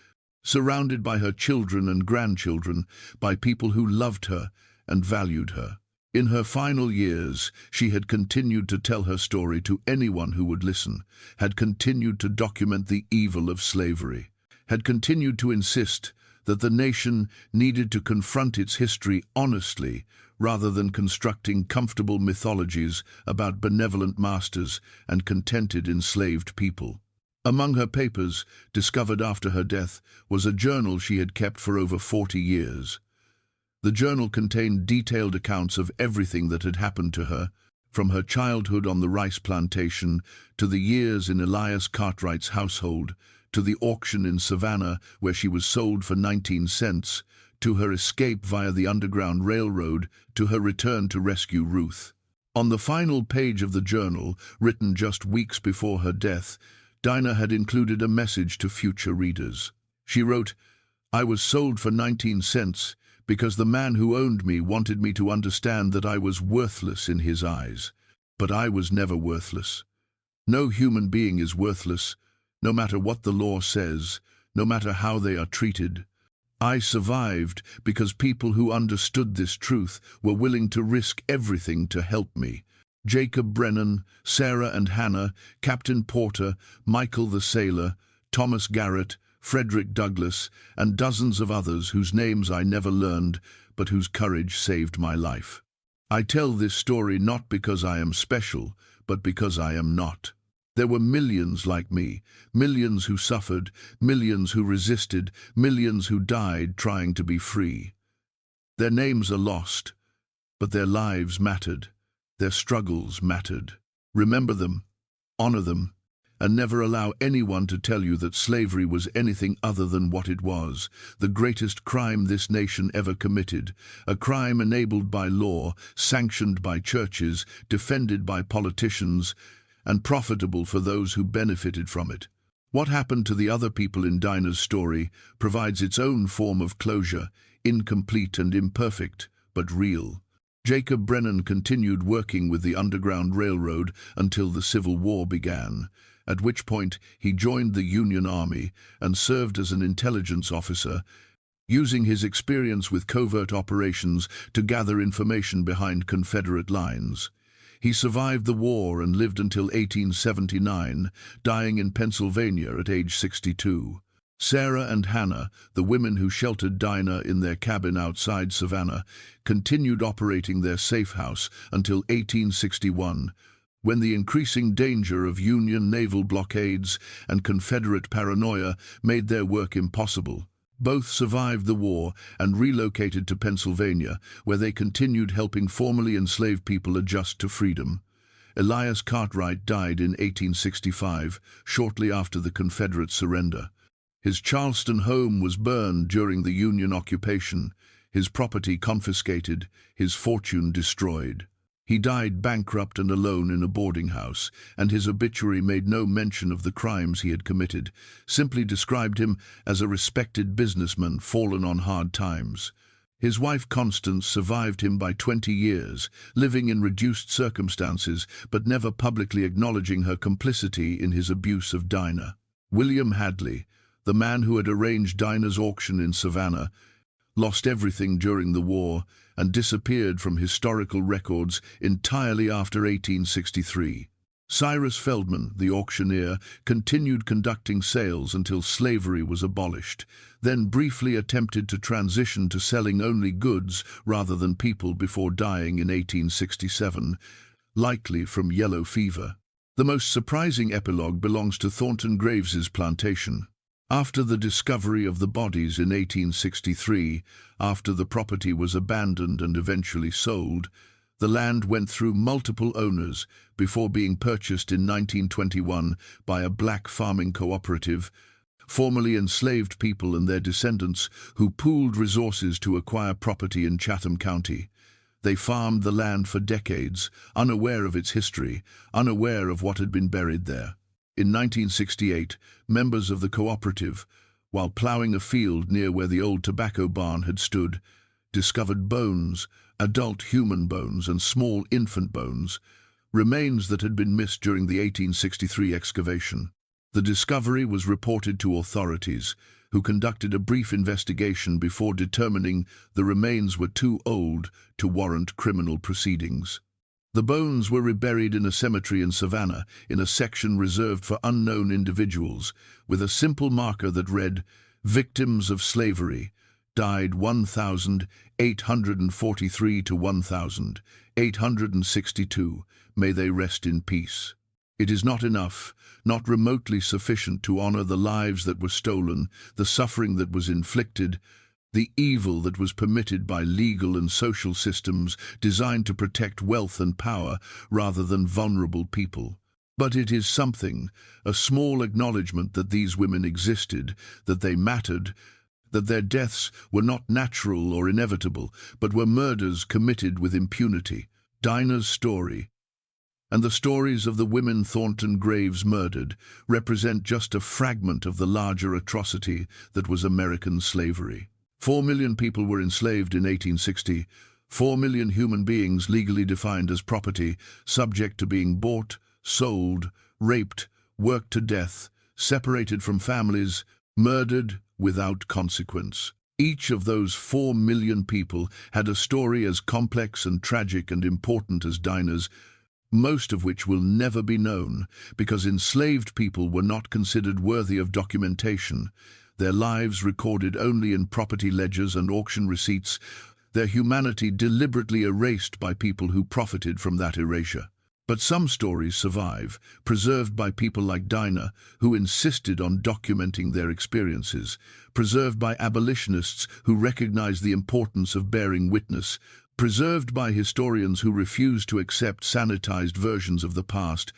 surrounded by her children and grandchildren, by people who loved her and valued her. In her final years, she had continued to tell her story to anyone who would listen, had continued to document the evil of slavery, had continued to insist that the nation needed to confront its history honestly rather than constructing comfortable mythologies about benevolent masters and contented enslaved people. Among her papers, discovered after her death, was a journal she had kept for over 40 years. The journal contained detailed accounts of everything that had happened to her, from her childhood on the rice plantation, to the years in Elias Cartwright's household, to the auction in Savannah where she was sold for 19 cents, to her escape via the Underground Railroad, to her return to rescue Ruth. On the final page of the journal, written just weeks before her death, Dinah had included a message to future readers. She wrote, "I was sold for 19 cents because the man who owned me wanted me to understand that I was worthless in his eyes. But I was never worthless. No human being is worthless, no matter what the law says, no matter how they are treated. I survived because people who understood this truth were willing to risk everything to help me. Jacob Brennan, Sarah and Hannah, Captain Porter, Michael the Sailor, Thomas Garrett, Frederick Douglass, and dozens of others whose names I never learned, but whose courage saved my life. I tell this story not because I am special, but because I am not. There were millions like me, millions who suffered, millions who resisted, millions who died trying to be free. Their names are lost, but their lives mattered. Their struggles mattered. Remember them, honor them, and never allow anyone to tell you that slavery was anything other than what it was, the greatest crime this nation ever committed, a crime enabled by law, sanctioned by churches, defended by politicians, and profitable for those who benefited from it. What happened to the other people in Dinah's story provides its own form of closure, incomplete and imperfect, but real. Jacob Brennan continued working with the Underground Railroad until the Civil War began, at which point he joined the Union Army and served as an intelligence officer, using his experience with covert operations to gather information behind Confederate lines. He survived the war and lived until 1879, dying in Pennsylvania at age 62. Sarah and Hannah, the women who sheltered Dinah in their cabin outside Savannah, continued operating their safe house until 1861, when the increasing danger of Union naval blockades and Confederate paranoia made their work impossible. Both survived the war and relocated to Pennsylvania, where they continued helping formerly enslaved people adjust to freedom. Elias Cartwright died in 1865, shortly after the Confederate surrender. His Charleston home was burned during the Union occupation, his property confiscated, his fortune destroyed. He died bankrupt and alone in a boarding house, and his obituary made no mention of the crimes he had committed, simply described him as a respected businessman fallen on hard times. His wife Constance survived him by 20 years, living in reduced circumstances, but never publicly acknowledging her complicity in his abuse of Dinah. William Hadley, the man who had arranged Dinah's auction in Savannah, lost everything during the war and disappeared from historical records entirely after 1863. Cyrus Feldman, the auctioneer, continued conducting sales until slavery was abolished, then briefly attempted to transition to selling only goods rather than people before dying in 1867, likely from yellow fever. The most surprising epilogue belongs to Thornton Graves's Plantation. After the discovery of the bodies in 1863, after the property was abandoned and eventually sold, the land went through multiple owners before being purchased in 1921 by a black farming cooperative, formerly enslaved people and their descendants who pooled resources to acquire property in Chatham County. They farmed the land for decades, unaware of its history, unaware of what had been buried there. In 1968, members of the cooperative, while ploughing a field near where the old tobacco barn had stood, discovered bones, adult human bones and small infant bones, remains that had been missed during the 1863 excavation. The discovery was reported to authorities, who conducted a brief investigation before determining the remains were too old to warrant criminal proceedings. The bones were reburied in a cemetery in Savannah, in a section reserved for unknown individuals, with a simple marker that read, "Victims of slavery, died 1,843 to 1,862. May they rest in peace." It is not enough, not remotely sufficient to honor the lives that were stolen, the suffering that was inflicted, the evil that was permitted by legal and social systems designed to protect wealth and power rather than vulnerable people. But it is something, a small acknowledgement that these women existed, that they mattered, that their deaths were not natural or inevitable, but were murders committed with impunity. Dinah's story, and the stories of the women Thornton Graves murdered, represent just a fragment of the larger atrocity that was American slavery. 4 million people were enslaved in 1860, 4 million human beings legally defined as property, subject to being bought, sold, raped, worked to death, separated from families, murdered without consequence. Each of those 4 million people had a story as complex and tragic and important as Dinah's, most of which will never be known, because enslaved people were not considered worthy of documentation, their lives recorded only in property ledgers and auction receipts, their humanity deliberately erased by people who profited from that erasure. But some stories survive, preserved by people like Dinah, who insisted on documenting their experiences, preserved by abolitionists who recognized the importance of bearing witness, preserved by historians who refuse to accept sanitized versions of the past,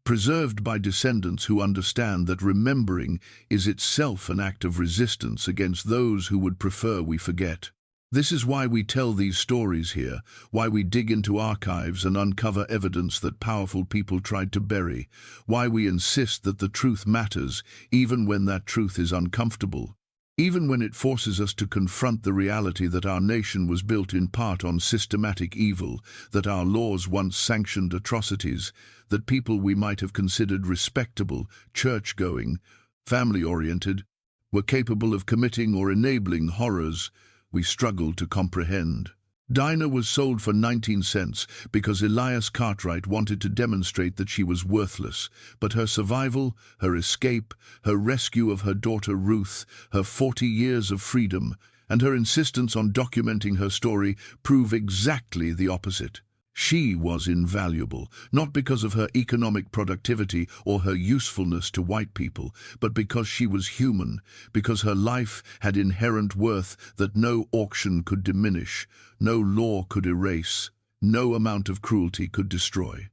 preserved by descendants who understand that remembering is itself an act of resistance against those who would prefer we forget. This is why we tell these stories here, why we dig into archives and uncover evidence that powerful people tried to bury, why we insist that the truth matters, even when that truth is uncomfortable, even when it forces us to confront the reality that our nation was built in part on systematic evil, that our laws once sanctioned atrocities, that people we might have considered respectable, church-going, family-oriented, were capable of committing or enabling horrors we struggle to comprehend. Dinah was sold for 19 cents because Elias Cartwright wanted to demonstrate that she was worthless, but her survival, her escape, her rescue of her daughter Ruth, her 40 years of freedom, and her insistence on documenting her story prove exactly the opposite. She was invaluable, not because of her economic productivity or her usefulness to white people, but because she was human, because her life had inherent worth that no auction could diminish, no law could erase, no amount of cruelty could destroy.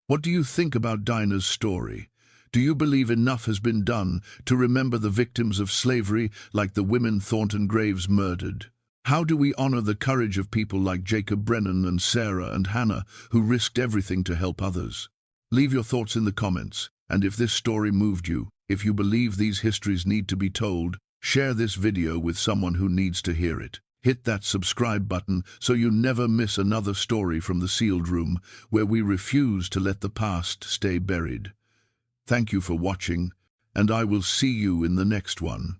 What do you think about Dinah's story? Do you believe enough has been done to remember the victims of slavery like the women Thornton Graves murdered? How do we honor the courage of people like Jacob Brennan and Sarah and Hannah who risked everything to help others? Leave your thoughts in the comments, and if this story moved you, if you believe these histories need to be told, share this video with someone who needs to hear it. Hit that subscribe button so you never miss another story from the sealed room, where we refuse to let the past stay buried. Thank you for watching, and I will see you in the next one.